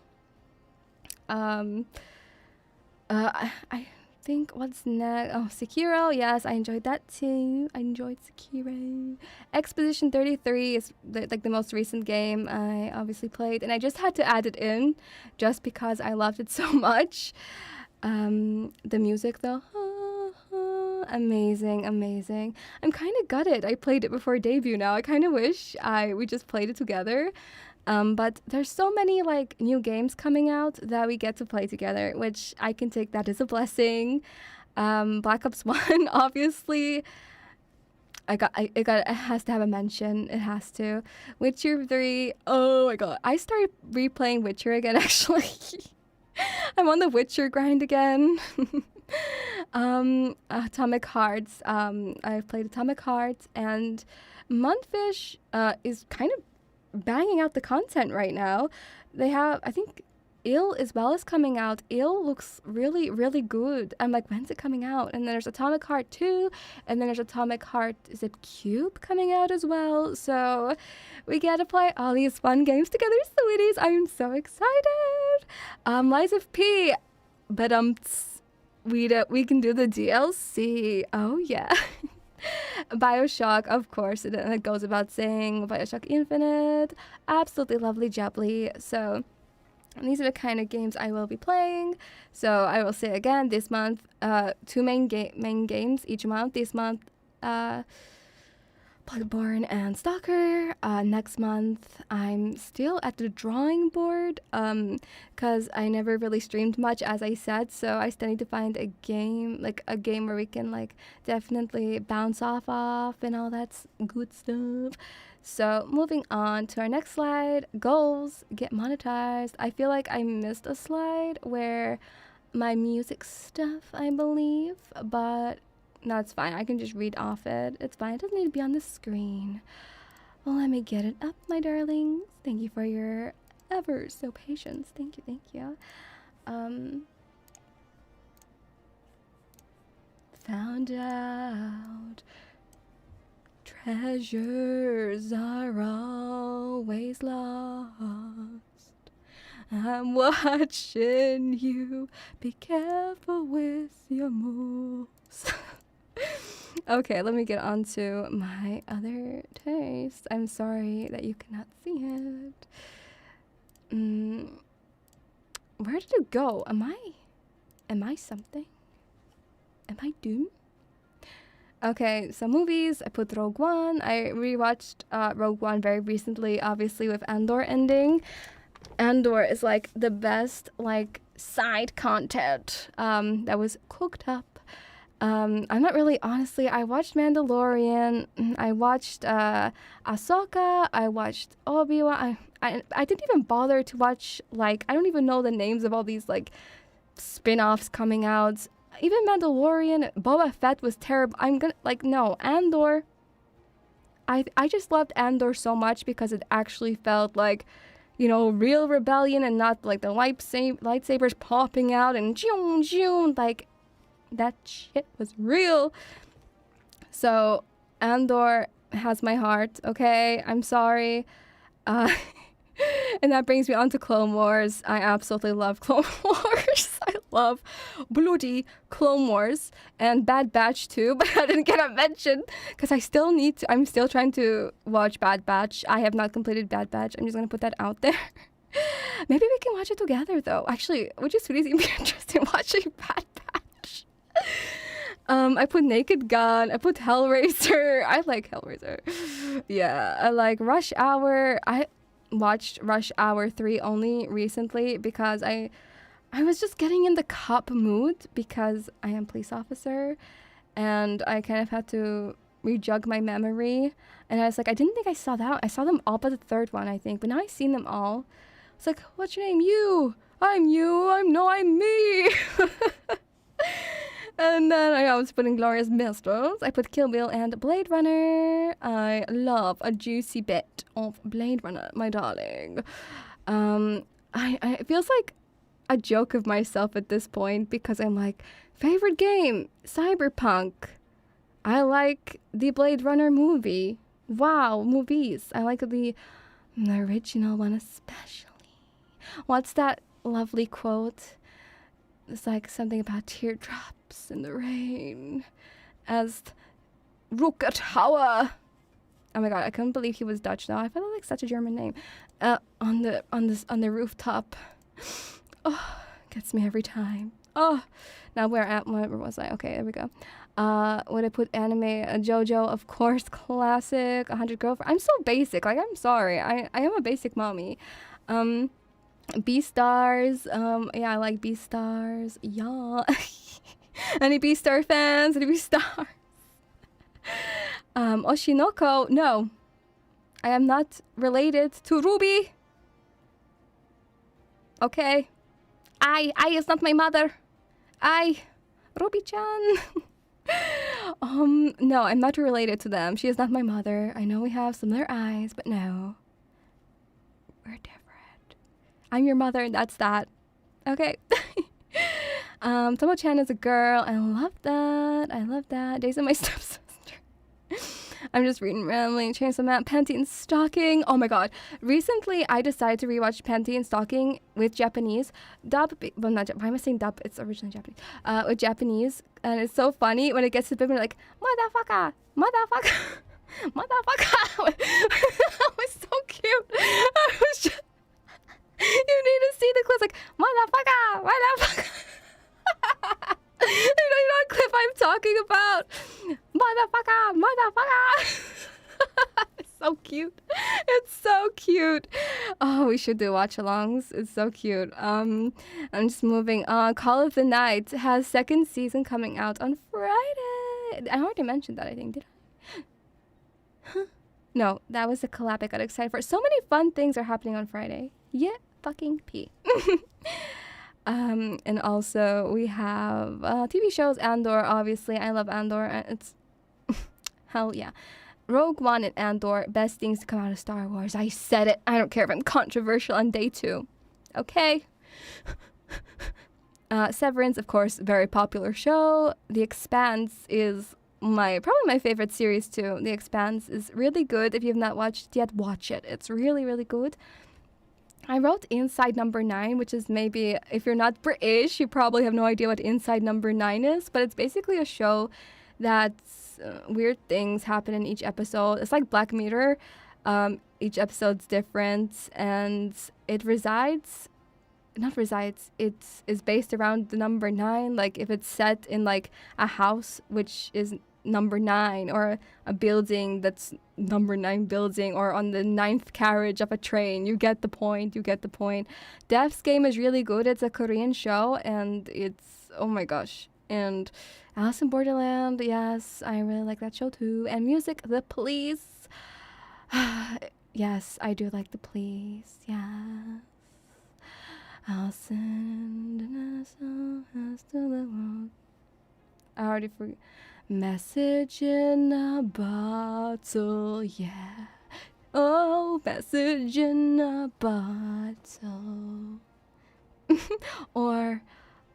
I think what's next? Oh, Sekiro. Yes, I enjoyed that too. I enjoyed Sekiro. Expedition 33 is the most recent game I obviously played, and I just had to add it in just because I loved it so much. The music though, amazing. I'm kind of gutted I played it before debut now. I kind of wish we just played it together. But there's so many like new games coming out that we get to play together, which I can take that as a blessing. Black Ops 1, obviously. It has to have a mention. It has to. Witcher 3. Oh my god. I started replaying Witcher again, actually. I'm on the Witcher grind again. Atomic Hearts. I've played Atomic Hearts, and Monfish is kind of banging out the content right now. They have, I think, Ill as well as coming out. Ill looks really, really good. I'm like, when's it coming out? And then there's Atomic Heart 2, and then there's Atomic Heart, is it Cube coming out as well? So we get to play all these fun games together, sweeties. I'm so excited. Lies of P, but we can do the DLC. Oh yeah. BioShock, of course, it goes about saying BioShock Infinite, absolutely lovely jubbly. So these are the kind of games I will be playing. So I will say again, this month, 2 main games each month. This month, Bloodborne and Stalker. Next month, I'm still at the drawing board because I never really streamed much, as I said. So I still need to find a game where we can like definitely bounce off and all that good stuff. So moving on to our next slide, goals, get monetized. I feel like I missed a slide where my music stuff, I believe, but no, it's fine. I can just read off it. It's fine. It doesn't need to be on the screen. Well, let me get it up, my darlings. Thank you for your ever so patience. Thank you. Found out treasures are always lost. I'm watching you. Be careful with your moves. Okay, let me get on to my other taste. I'm sorry that you cannot see it. Where did it go? Am I something? Am I Doom? Okay, so movies. I put Rogue One. I rewatched Rogue One very recently, obviously with Andor ending. Andor is like the best like side content that was cooked up. I'm not really, honestly, I watched Mandalorian, I watched Ahsoka, I watched Obi-Wan, I didn't even bother to watch, like, I don't even know the names of all these, like, spin-offs coming out. Even Mandalorian, Boba Fett was terrible. No, Andor, I just loved Andor so much because it actually felt like, you know, real rebellion and not, like, the lightsabers popping out and zoom, like, that shit was real. So Andor has my heart, okay? I'm sorry. And that brings me on to Clone Wars. I absolutely love Clone Wars. I love bloody Clone Wars and Bad Batch too, but I didn't get a mention because I'm still trying to watch Bad Batch. I have not completed Bad Batch. I'm just going to put that out there. Maybe we can watch it together though. Actually, would you sweeties be interested in watching Bad Batch? I put Naked Gun. I put Hellraiser. I like Hellraiser. Yeah, I like Rush Hour. I watched Rush Hour 3 only recently because I was just getting in the cop mood because I am police officer and I kind of had to rejug my memory. And I was like, I didn't think I saw that. I saw them all but the third one, I think. But now I've seen them all. It's like, what's your name? You. I'm you. I'm me. And then I was putting Glorious Mistress. I put Kill Bill and Blade Runner. I love a juicy bit of Blade Runner, my darling. It feels like a joke of myself at this point because I'm like, favorite game, Cyberpunk. I like the Blade Runner movie. Wow, movies. I like the original one especially. What's that lovely quote? It's like something about teardrops in the rain as Ruckert. Oh my god, I couldn't believe he was Dutch now. I felt like such a German name. On the rooftop. Oh, gets me every time. Oh, now where was I? Okay, there we go. Would I put anime? JoJo, of course, classic. 100 Girlfriend. I'm so basic. Like, I'm sorry. I am a basic mommy. Beastars. Yeah, I like Beastars. Yeah. Any Beastar fans? Any Beastars? Oshinoko. No. I am not related to Ruby. Okay. I is not my mother. Ruby-chan. No, I'm not related to them. She is not my mother. I know we have similar eyes, but no. We're different. I'm your mother, and that's that. Okay. Tomo-chan is a girl. I love that. Days of My Stepsister. I'm just reading randomly. Chainsaw Man, Panty and Stalking. Oh my god. Recently, I decided to rewatch Panty and Stalking with Japanese dub. Well, not why am I saying dub? It's originally Japanese. With Japanese. And it's so funny when it gets to the bit where like, motherfucker. Motherfucker. That was so cute. I was just... You need to see the clips like, motherfucker. You know what clip I'm talking about? Motherfucker. It's so cute. It's so cute. Oh, we should do watch-alongs. It's so cute. I'm just moving on. Call of the Night has second season coming out on Friday. I already mentioned that, I think. Did I? Huh? No, that was a collab I got excited for. So many fun things are happening on Friday. Yeah, fucking P. And also we have TV shows. Andor, obviously. I love Andor. It's hell yeah. Rogue One and Andor, best things to come out of Star Wars. I said it. I don't care if I'm controversial on day 2. Okay. Severance, of course, very popular show. The Expanse is probably my favorite series too. The Expanse is really good. If you have not watched it yet, watch it. It's really, really good. I wrote Inside Number 9, which is maybe, if you're not British, you probably have no idea what Inside Number 9 is, but it's basically a show that's weird things happen in each episode. It's like Black Mirror. Each episode's different, and it is based around the number 9. Like, if it's set in, like, a house, which is number 9, or a building that's number 9 building, or on the 9th carriage of a train. You get the point. Death's Game is really good. It's a Korean show, and it's, oh my gosh. And Alice in Borderland, yes, I really like that show too. And music, The Police. Yes, I do like The Police, yes. I'll send an SOS to the world. I already forgot. Message in a bottle, yeah. Oh, message in a bottle. Or,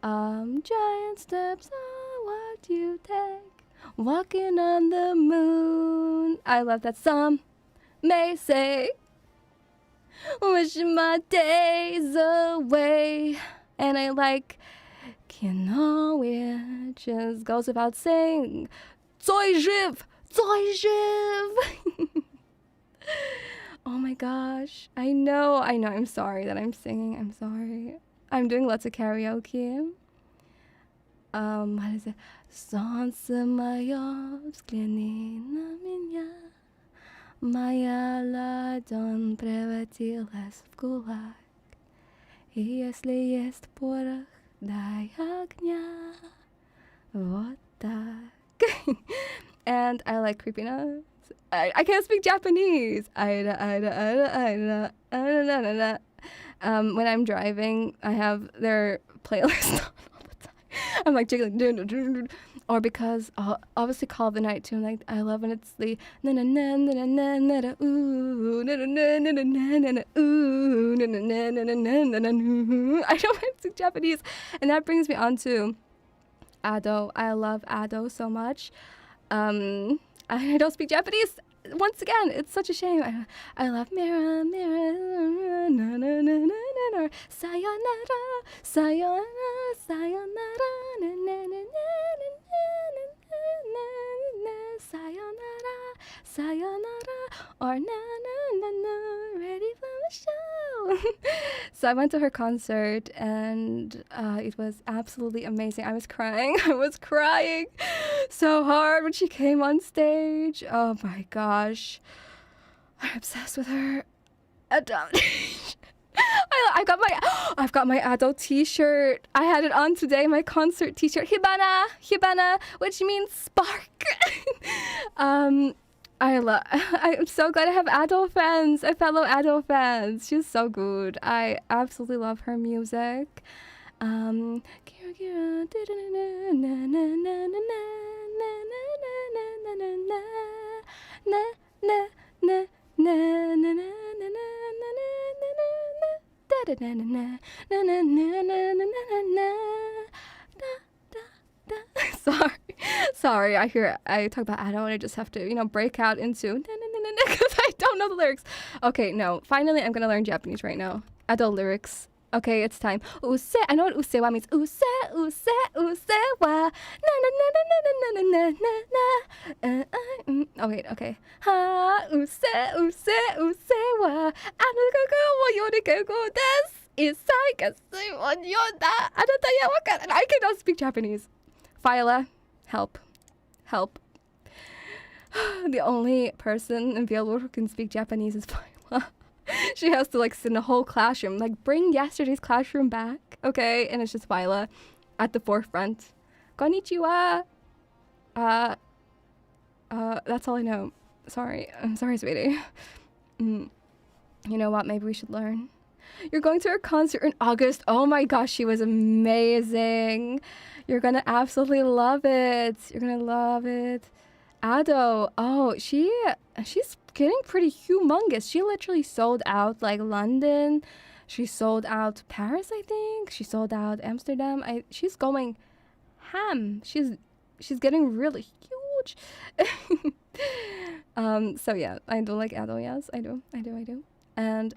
giant steps are what you take. Walking on the moon. I love that. Some may say, wishing my days away. And I like, you know, it just goes without saying. Zoi živ! Zoi živ! Oh my gosh. I know. I'm sorry that I'm singing. I'm sorry. I'm doing lots of karaoke. What is it? Солнце моё, взгляни на меня. Моя ладонь превратилась в кулак. И если есть порох, дай огня. Вот так. And I like creepy nuts. I can't speak Japanese. When I'm driving, I have their playlist on all the time. I'm like jiggling. Or because obviously Call of the Night too. Like I love when it's the na na na na na na na na ooh na na na na na na na na ooh na na na na na na na na. I don't speak Japanese, and that brings me on to Ado. I love Ado so much. I don't speak Japanese. Once again, it's such a shame. I love Mira, Mira, na na na na na na, sayonara, sayonara, sayonara, na na na na na na na na, sayonara, sayonara, or na na na na, ready for the show. So I went to her concert and it was absolutely amazing. I was crying. I was crying so hard when she came on stage. Oh my gosh. I'm obsessed with her. I've got my adult t-shirt. I had it on today, my concert t-shirt. Hibana, which means spark. I'm so glad I have Ado fans, fellow Ado fans. She's so good. I absolutely love her music. Sorry. I talk about Ado and I just have to, break out into because I don't know the lyrics. Okay, no. Finally, I'm gonna learn Japanese right now. Ado lyrics. Okay, it's time. Use, I know what usewa means. Use wa. Na na na na na na na na na. Oh wait, okay. Ha, use wa. Anaga wa yorikago desu. Isai ga suiwon yonda. Anata ya wakaran. I cannot speak Japanese. Phyla, help. The only person in VAllure who can speak Japanese is Phyla. She has to sit in a whole classroom, bring yesterday's classroom back, okay? And it's just Phyla at the forefront. Konnichiwa. That's all I know. Sorry. I'm sorry, sweetie. You know what? Maybe we should learn. You're going to her concert in August. Oh my gosh, she was amazing. You're gonna absolutely love it. You're gonna love it. Ado. Oh, she's getting pretty humongous. She literally sold out London. She sold out Paris, I think. She sold out Amsterdam. She's going ham. She's getting really huge. So yeah, I do like Ado. Yes, I do. And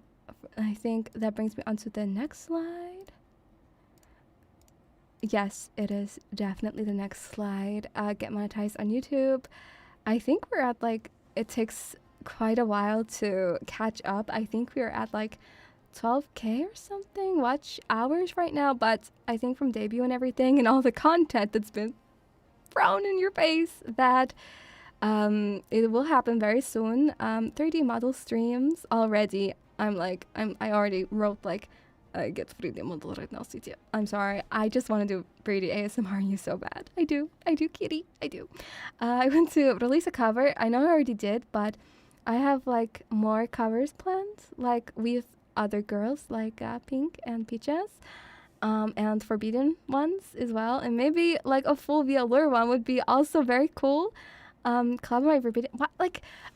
I think that brings me onto the next slide. Yes, it is definitely the next slide. Get monetized on YouTube. I think we're at it takes quite a while to catch up. I think we're at 12K or something watch hours right now, but I think from debut and everything and all the content that's been thrown in your face that it will happen very soon. 3D model streams already. I already wrote I get 3D model right now, Sinthya. I'm sorry. I just want to do 3D ASMR on you so bad. I do, kitty. I do. I want to release a cover. I know I already did, but I have more covers planned, with other girls Pink and Peaches, and Forbidden ones as well. And maybe a full VAllure one would be also very cool. Collaborate Forbidden. I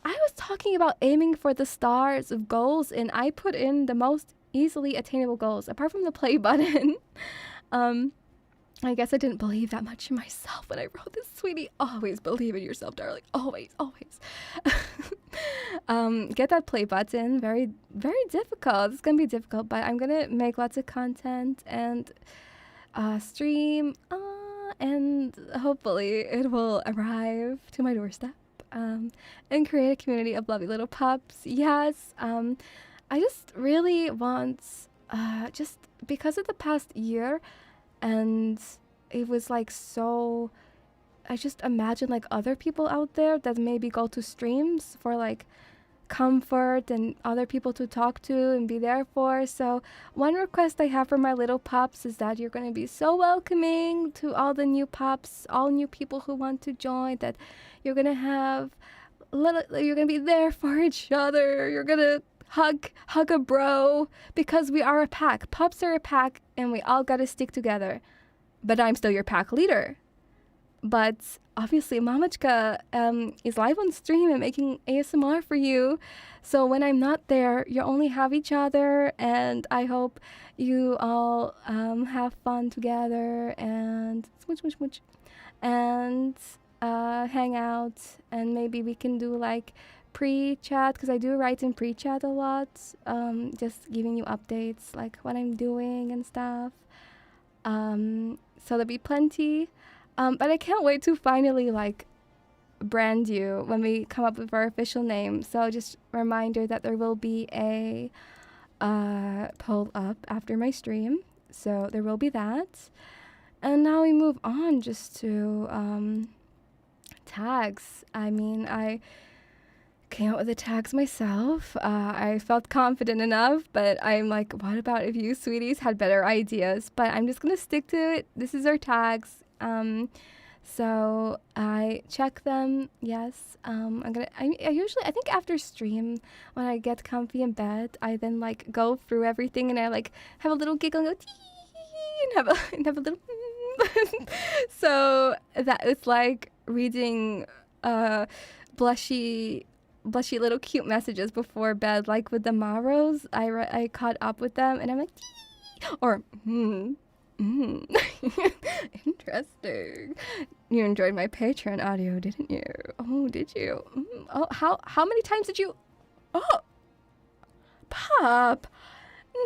was talking about aiming for the stars of goals, and I put in the most easily attainable goals apart from the play button. I guess I didn't believe that much in myself when I wrote this, sweetie. Always believe in yourself, darling. Always. Get that play button. Very, very difficult. It's gonna be difficult, but I'm gonna make lots of content and stream, and hopefully it will arrive to my doorstep, and create a community of lovely little pups. Yes. I just really want, just because of the past year and it was like so, I just imagine like other people out there that maybe go to streams for like comfort and other people to talk to and be there for. So one request I have for my little pups is that you're going to be so welcoming to all the new pups, all new people who want to join, that you're going to have you're going to be there for each other. You're going to hug a bro, because we are a pack. Pups are a pack and we all got to stick together. But I'm still your pack leader. But obviously, Mamachka is live on stream and making ASMR for you. So when I'm not there, you only have each other. And I hope you all have fun together and smooch. And hang out. And maybe we can do like pre-chat, because I do write in pre-chat a lot. Just giving you updates, like what I'm doing and stuff. So there'll be plenty. But I can't wait to finally like brand you when we come up with our official name. So just a reminder that there will be a poll up after my stream. So there will be that. And now we move on just to tags. I mean, I came up with the tags myself. I felt confident enough, but I'm like, what about if you sweeties had better ideas? But I'm just gonna stick to it. This is our tags. So I check them. Yes. I think after stream, when I get comfy in bed, I then like go through everything and I like have a little giggle and go tee and have a little so that it's like reading blushy little cute messages before bed, like with the Maros. I caught up with them and I'm like tee, or interesting. You enjoyed my Patreon audio, didn't you? Oh, did you? Oh, how many times did you? Oh, Pop,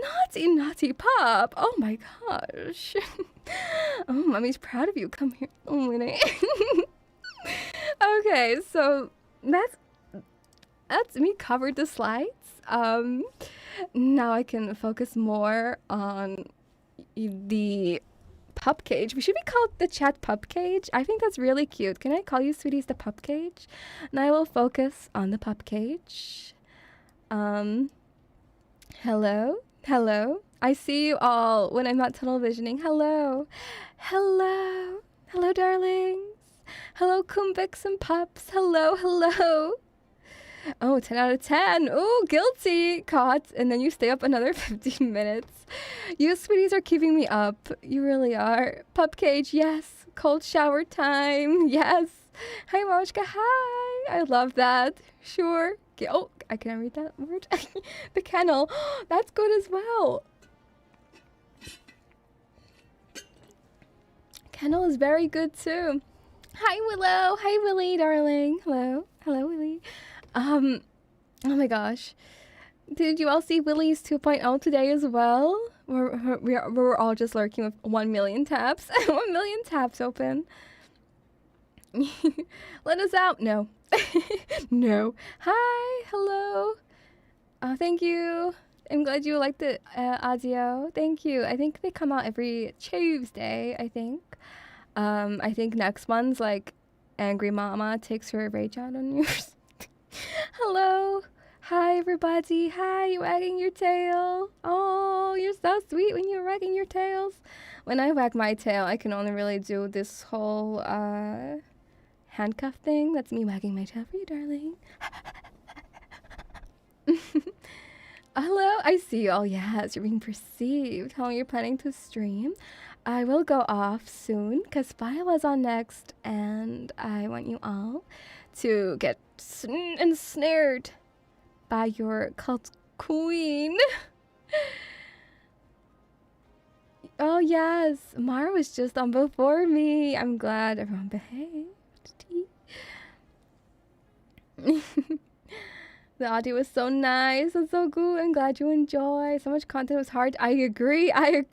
naughty Pop. Oh my gosh. Oh, mommy's proud of you. Come here. Oh, Winnie. Okay, so that's me covered the slides. Now I can focus more on the pup cage. We should be called the chat pup cage. I think that's really cute. Can I call you sweeties the pup cage? And I will focus on the pup cage. Hello. I see you all when I'm not tunnel visioning. Hello, darlings. Hello, Kumbix and pups. Hello. Oh, 10 out of 10. Oh, guilty. Caught. And then you stay up another 15 minutes. You sweeties are keeping me up. You really are. Pup cage, yes. Cold shower time, yes. Hi, Moshka, hi. I love that. Sure. Oh, I can't read that word. The kennel. That's good as well. Kennel is very good too. Hi, Willow. Hi, Willie, darling. Hello, Willie. Oh my gosh. Did you all see Willie's 2.0 today as well? We're all just lurking with 1 million tabs. 1 million tabs open. Let us out. No. No. Hi. Hello. Thank you. I'm glad you liked the audio. Thank you. I think they come out every Tuesday, I think. I think next one's like Angry Mama takes her rage out on you. Hello. Hi, everybody. Hi, you wagging your tail. Oh, you're so sweet when you're wagging your tails. When I wag my tail, I can only really do this whole handcuff thing. That's me wagging my tail for you, darling. Hello, I see you. Oh, yes, you're being perceived. How you're planning to stream? I will go off soon because Phyla's on next, and I want you all to get ensnared by your cult queen. Oh yes, Mara was just on before me. I'm glad everyone behaved. The audio was so nice and so good. I'm glad you enjoy. So much content was hard. I agree. I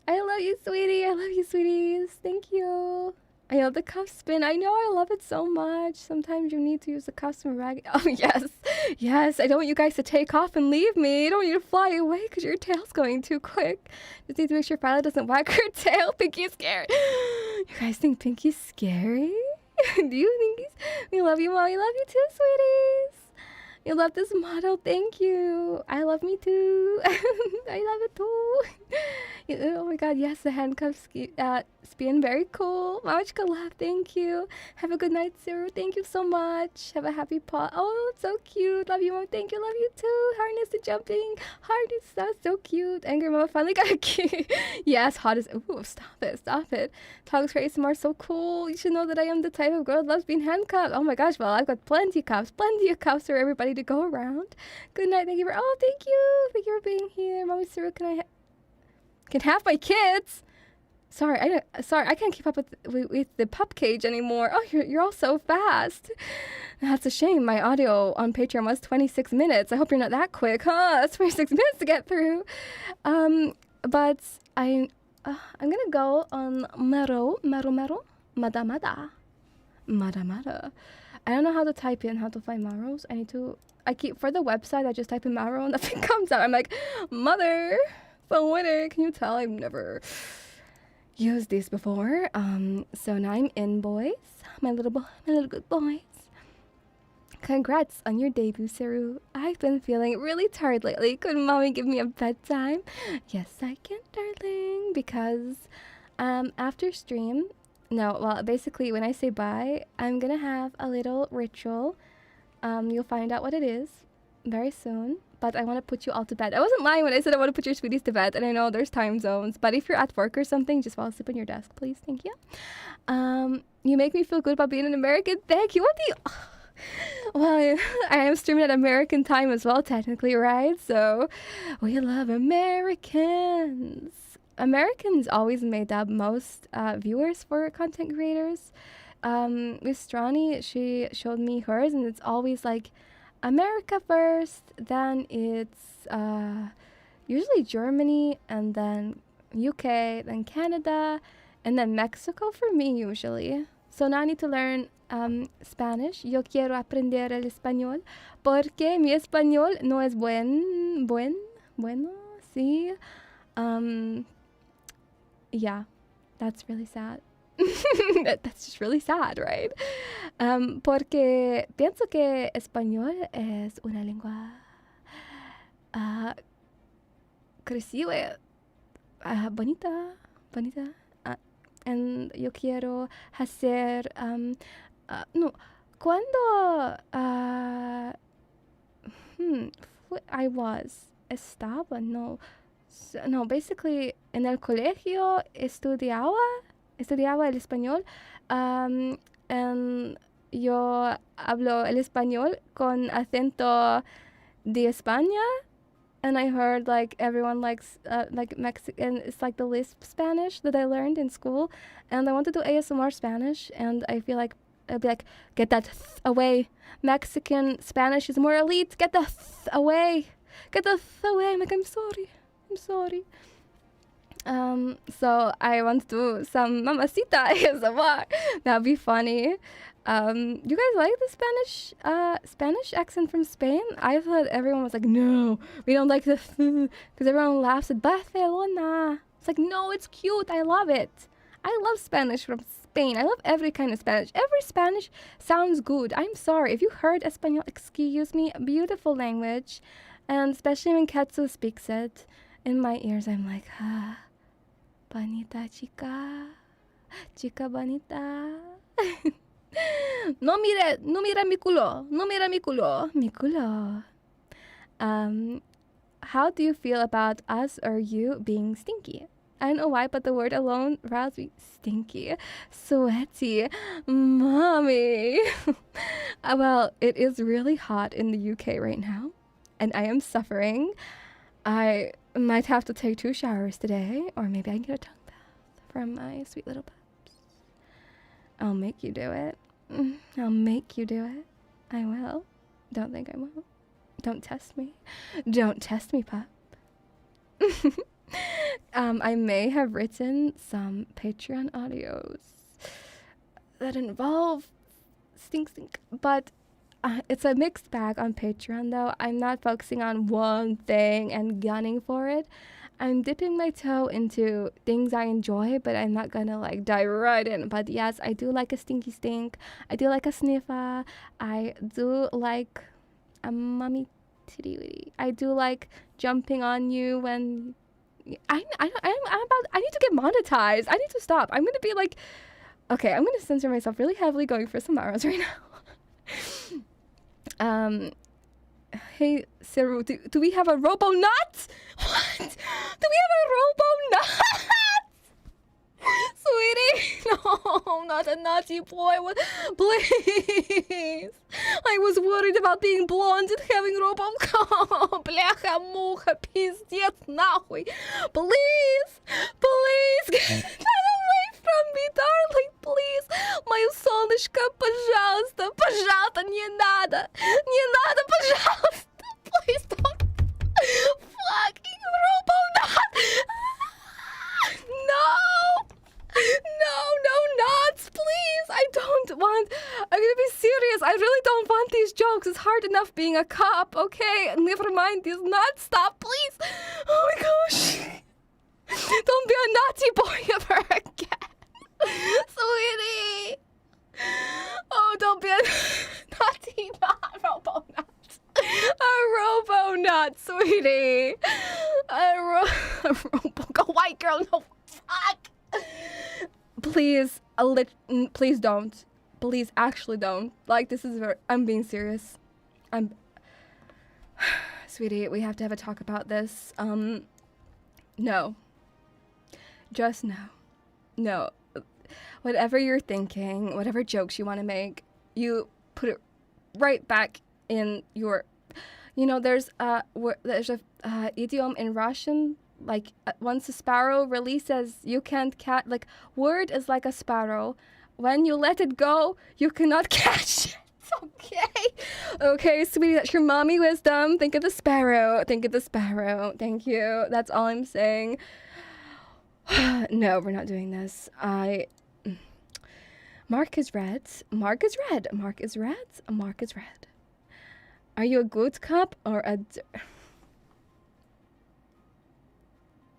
love you, sweetie. I love you, sweeties. Thank you. I love the cuff spin. I know, I love it so much. Sometimes you need to use the cuffs and rag. Oh, yes. Yes, I don't want you guys to take off and leave me. I don't want you to fly away because your tail's going too quick. Just need to make sure Phyla doesn't wag her tail. Pinky's scary. You guys think Pinky's scary? Do you think he's... We love you, Mom. We love you too, sweeties. You love this model. Thank you. I love me too. I love it too. Oh my god, yes, the handcuffs spin. Very cool. Mamachka love. Thank you. Have a good night, Ceru. Thank you so much. Have a happy paw. Oh, it's so cute. Love you, Mom. Thank you. Love you too. Harness to jumping. Harness. That's so cute. Angry Mama finally got a key. Yes, hot as... Ooh, stop it. Stop it. Togs for ASMR so cool. You should know that I am the type of girl that loves being handcuffed. Oh my gosh, well, I've got plenty of cuffs for everybody to go around. Good night. Thank you for... Oh, thank you. Thank you for being here. Mommy Ceru, can have my kids. Sorry, I can't keep up with the pup cage anymore. Oh, you're all so fast. That's a shame. My audio on Patreon was 26 minutes. I hope you're not that quick, huh? That's 26 minutes to get through. But I'm gonna go on Mada. I don't know how to type in how to find Maros. For the website, I just type in Maro and nothing comes up. I'm like, mother. So winner, can you tell I've never used these before? So now I'm in, boys. My little good boys. Congrats on your debut, Ceru. I've been feeling really tired lately. Could mommy give me a bedtime? Yes, I can, darling. Because after stream, basically when I say bye, I'm gonna have a little ritual. You'll find out what it is very soon. But I want to put you all to bed. I wasn't lying when I said I want to put your sweeties to bed. And I know there's time zones. But if you're at work or something, just fall asleep on your desk, please. Thank you. You make me feel good about being an American. Thank you. What do you... Well, I am streaming at American time as well, technically, right? So, we love Americans. Americans always made up most viewers for content creators. With Strani, she showed me hers. And it's always like... America first, then it's usually Germany, and then UK, then Canada, and then Mexico for me usually. So now I need to learn Spanish. Yo quiero aprender el español porque mi español no es bueno, sí. Yeah, that's really sad. That's just really sad, right? Porque pienso que español es una lengua crecible, bonita. And yo quiero hacer no, cuando basically en el colegio estudiaba el español, and yo hablo el español con acento de España, and I heard like everyone likes like Mexican. It's like the Lisp Spanish that I learned in school, and I want to do ASMR Spanish, and I feel like I'd be like, get that away. Mexican Spanish is more elite. Get the away. I'm like, I'm sorry. So I want to do some mamacita ASMR. That'd be funny. You guys like the Spanish accent from Spain? I thought everyone was like, no, we don't like the because everyone laughs at Barcelona. It's like, no, it's cute. I love it. I love Spanish from Spain. I love every kind of Spanish. Every Spanish sounds good. I'm sorry. If you heard Espanol, excuse me, a beautiful language. And especially when Quetzu speaks it, in my ears, I'm like, bonita chica bonita. No mira mi culo. How do you feel about us or you being stinky? I don't know why, but the word alone roused me. Stinky, sweaty, mommy. Well, it is really hot in the UK right now, and I am suffering. I might have to take 2 showers today, or maybe I can get a tongue bath from my sweet little pups. I'll make you do it. I'll make you do it. I will. Don't think I won't. Don't test me. Don't test me, pup. I may have written some Patreon audios that involve stink. But it's a mixed bag on Patreon, though. I'm not focusing on one thing and gunning for it. I'm dipping my toe into things I enjoy, but I'm not gonna like dive right in. But yes, I do like a stinky stink. I do like a sniffer. I do like a mummy titty witty. I do like jumping on you when I need to get monetized. I need to stop. I'm gonna be like, okay, I'm gonna censor myself really heavily going for some arrows right now. Hey, Ceru, do we have a robo-nut? What? Do we have a robo-nut? Sweetie, no, not a naughty boy. Please. I was worried about being blonde and having robo-cop. Бляха-муха, пиздец, нахуй. Please, get that away from me, darling, please. Мое солнышко, пожалуйста, не надо, пожалуйста. Please don't. Fucking robo-nut. No, nuts, please. I don't want. I'm gonna be serious. I really don't want these jokes. It's hard enough being a cop, okay? Never mind these nuts. Stop, please. Oh my gosh. Don't be a naughty boy ever again. Sweetie. Oh, don't be a naughty robo-nut. A robo-nut, sweetie. A robo. White girl, no. Fuck. Please, please don't. Please, actually don't. Like, this is I'm being serious. Sweetie, we have to have a talk about this. No. Just no. No. Whatever you're thinking, whatever jokes you want to make, you put it right back in your... You know, there's a idiom in Russian, like, once a sparrow releases, you can't catch... Like, word is like a sparrow. When you let it go, you cannot catch it. Okay. Okay, sweetie, that's your mommy wisdom. Think of the sparrow. Think of the sparrow. Thank you. That's all I'm saying. No, we're not doing this. Mark is red. Mark is red. Mark is red. Mark is red. Are you a good cop or a...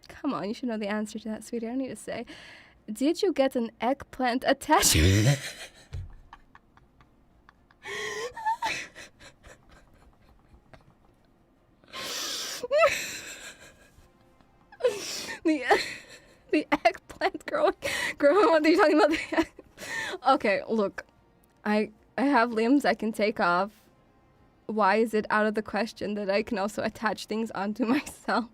Come on, you should know the answer to that, sweetie. I don't need to say. Did you get an eggplant attachment? the eggplant growing. What are you talking about? Okay, look. I have limbs I can take off. Why is it out of the question that I can also attach things onto myself?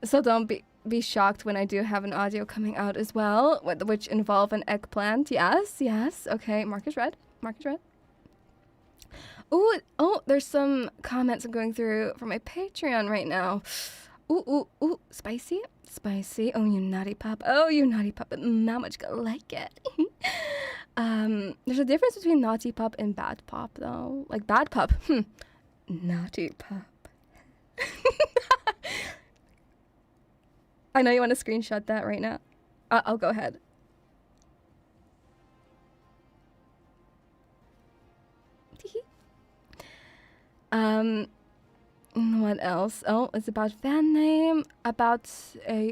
So don't be shocked when I do have an audio coming out as well, which involve an eggplant. Yes. Okay, Mark is red. Mark is red. Oh, there's some comments I'm going through for my Patreon right now. Ooh, spicy. Oh, you naughty pup. Not much gonna like it. There's a difference between naughty pup and bad pup, though. Like, bad pup. Naughty pup. I know you want to screenshot that right now. I'll go ahead. What else? Oh, it's about fan name.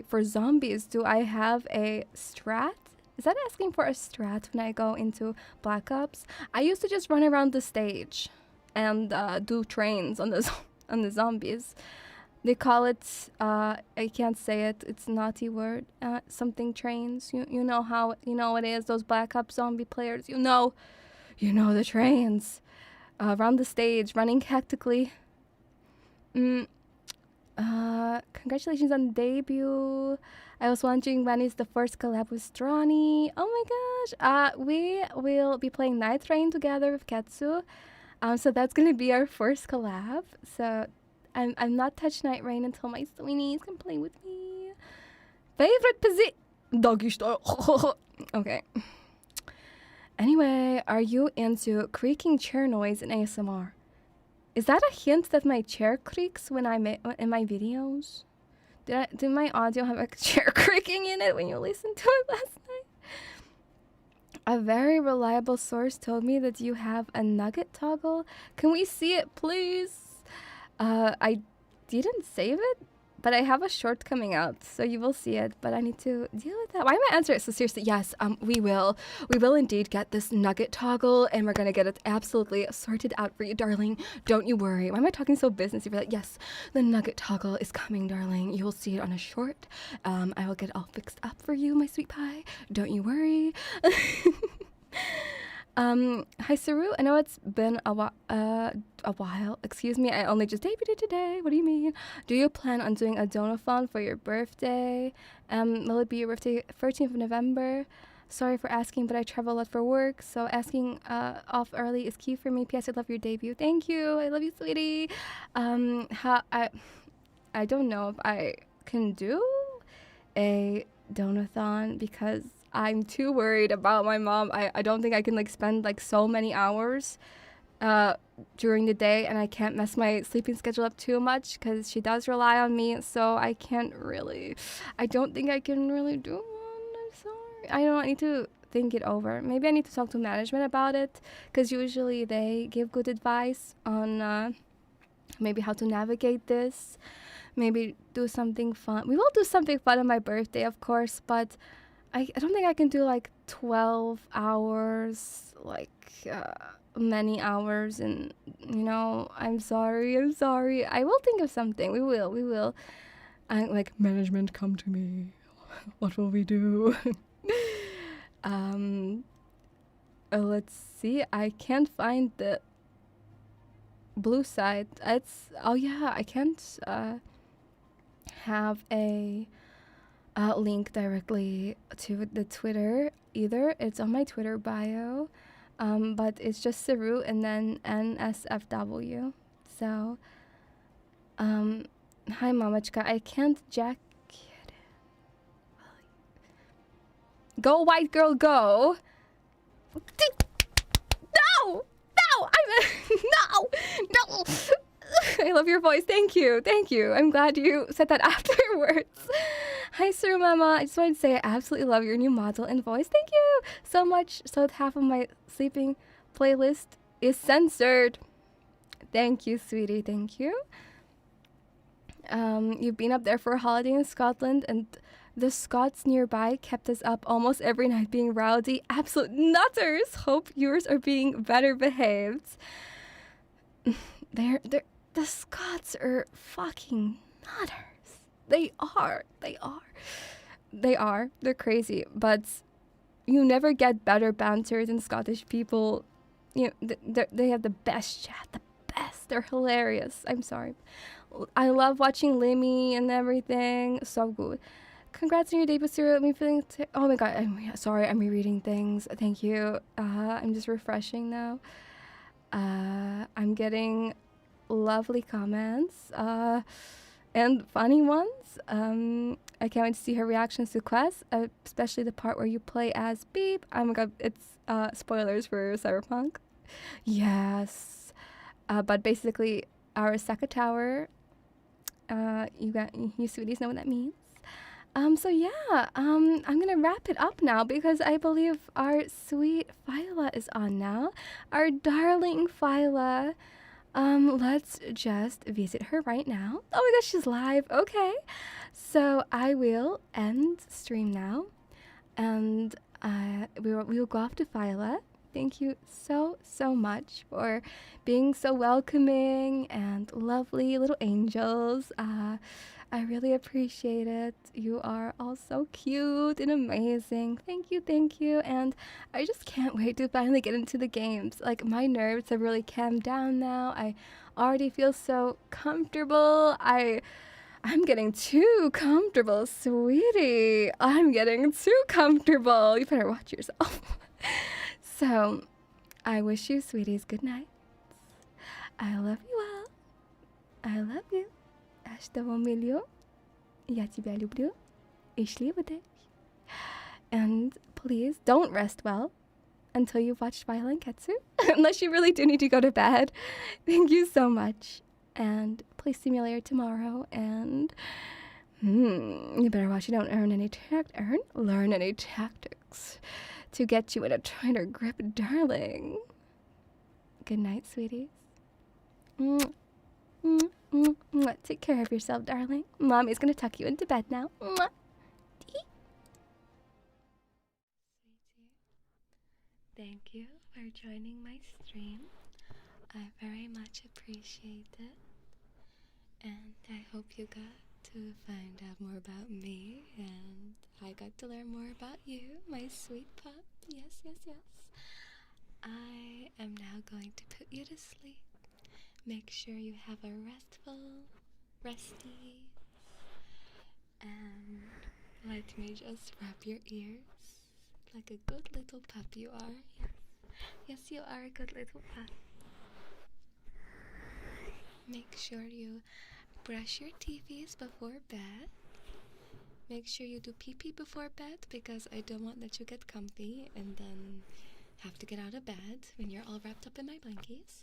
For zombies, do I have a strat? Is that asking for a strat when I go into Black Ops? I used to just run around the stage and do trains on the zombies. They call it, I can't say it, it's a naughty word, something trains. You know how, you know what it is, those Black Ops zombie players, you know the trains. Around the stage, running hectically. Congratulations on the debut. I was wondering when is the first collab with Stronny. Oh my gosh. We will be playing Night Rain together with Quetzu. So that's gonna be our first collab. So I'm not touch Night Rain until my Sweeneys can play with me. Favorite position? Doggy style. Okay. Anyway, are you into creaking chair noise in ASMR? Is that a hint that my chair creaks when I'm in my videos? Did my audio have a chair creaking in it when you listened to it last A very reliable source told me that you have a nugget toggle. Can we see it, please? I didn't save it, but I have a short coming out, so you will see it, but I need to deal with that. Why am I answering it so seriously? Yes, we will. We will indeed get this nugget toggle, and we're gonna get it absolutely sorted out for you, darling. Don't you worry. Why am I talking so businessy for that? Yes, the nugget toggle is coming, darling. You will see it on a short. I will get it all fixed up for you, my sweet pie. Don't you worry. Hi Ceru, I know it's been a while. Excuse me, I only just debuted today. What do you mean? Do you plan on doing a donathon for your birthday? Will it be your birthday 13th of November? Sorry for asking, but I travel a lot for work, so asking off early is key for me. P.S. I love your debut. Thank you. I love you, sweetie. I don't know if I can do a donathon because I'm too worried about my mom. I don't think I can like spend like so many hours during the day, and I can't mess my sleeping schedule up too much because she does rely on me, so I don't think I can really do one. I'm sorry. I need to think it over. Maybe I need to talk to management about it, because usually they give good advice on maybe how to navigate this. Maybe do something fun. We will do something fun on my birthday, of course, but I don't think I can do like 12 hours, like many hours, and I'm sorry. I will think of something. We will. I like, management, come to me. What will we do? Let's see. I can't find the blue side. I can't have a link directly to the Twitter either. It's on my Twitter bio, but it's just Ceru and then NSFW. So, hi Mamachka, I can't jack it. Go white girl, go! No! No! I love your voice. Thank you. I'm glad you said that afterwards. Hi, Sir Mama. I just wanted to say I absolutely love your new model and voice. Thank you so much. So half of my sleeping playlist is censored. Thank you, sweetie. Thank you. You've been up there for a holiday in Scotland, and the Scots nearby kept us up almost every night being rowdy. Absolute nutters. Hope yours are being better behaved. The Scots are fucking nutters. They are. They're crazy. But you never get better banter than Scottish people. They have the best chat. The best. They're hilarious. I'm sorry. I love watching Limmy and everything. So good. Congrats on your debut, Ceru. I'm feeling oh my god. I'm rereading things. Thank you. I'm just refreshing now. I'm getting lovely comments and funny ones. I can't wait to see her reactions to quests, especially the part where you play as Beep. Oh my god, it's spoilers for Cyberpunk. Yes. But basically, our Saka Tower, you sweeties know what that means. So yeah, I'm gonna wrap it up now because I believe our sweet Phyla is on now. Our darling Phyla. Let's just visit her right now. Oh my gosh, she's live. Okay. So I will end stream now, and we will go off to Phyla. Thank you so much for being so welcoming and lovely little angels. I really appreciate it. You are all so cute and amazing. Thank you. And I just can't wait to finally get into the games. Like, my nerves have really calmed down now. I already feel so comfortable. I'm getting too comfortable, sweetie. I'm getting too comfortable. You better watch yourself. So, I wish you, sweeties, good night. I love you all. I love you. Аж того милю. Я тебя люблю. И шлива dich. And please don't rest well until you've watched Phyla and Quetzu. Unless you really do need to go to bed. Thank you so much. And please see me later tomorrow. And you better watch. You don't learn any tactics to get you in a tighter grip, darling. Good night, sweeties. Mwah. Mwah. Mwah. Mwah. Take care of yourself, darling. Mommy's gonna tuck you into bed now. Mwah. Sweetie, thank you for joining my stream. I very much appreciate it. And I hope you got to find out more about me, and I got to learn more about you, my sweet pup. Yes, yes, yes. I am now going to put you to sleep. Make sure you have a restful, resty, and let me just rub your ears like a good little pup you are. Yes, yes, you are a good little pup. Make sure you brush your teethies before bed. Make sure you do pee-pee before bed, because I don't want that you get comfy and then have to get out of bed when you're all wrapped up in my blankies.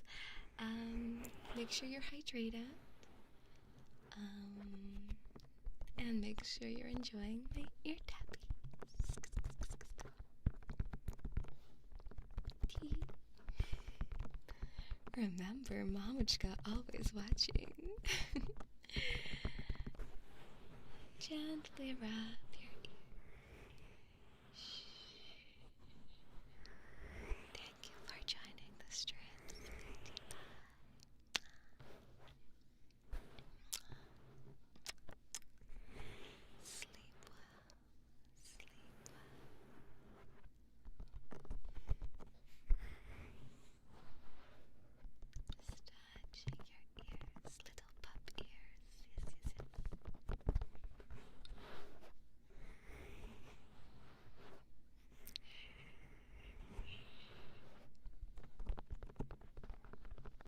Make sure you're hydrated. And make sure you're enjoying my ear tappies. Tea. Remember, Mamuchka always watching. Gently rub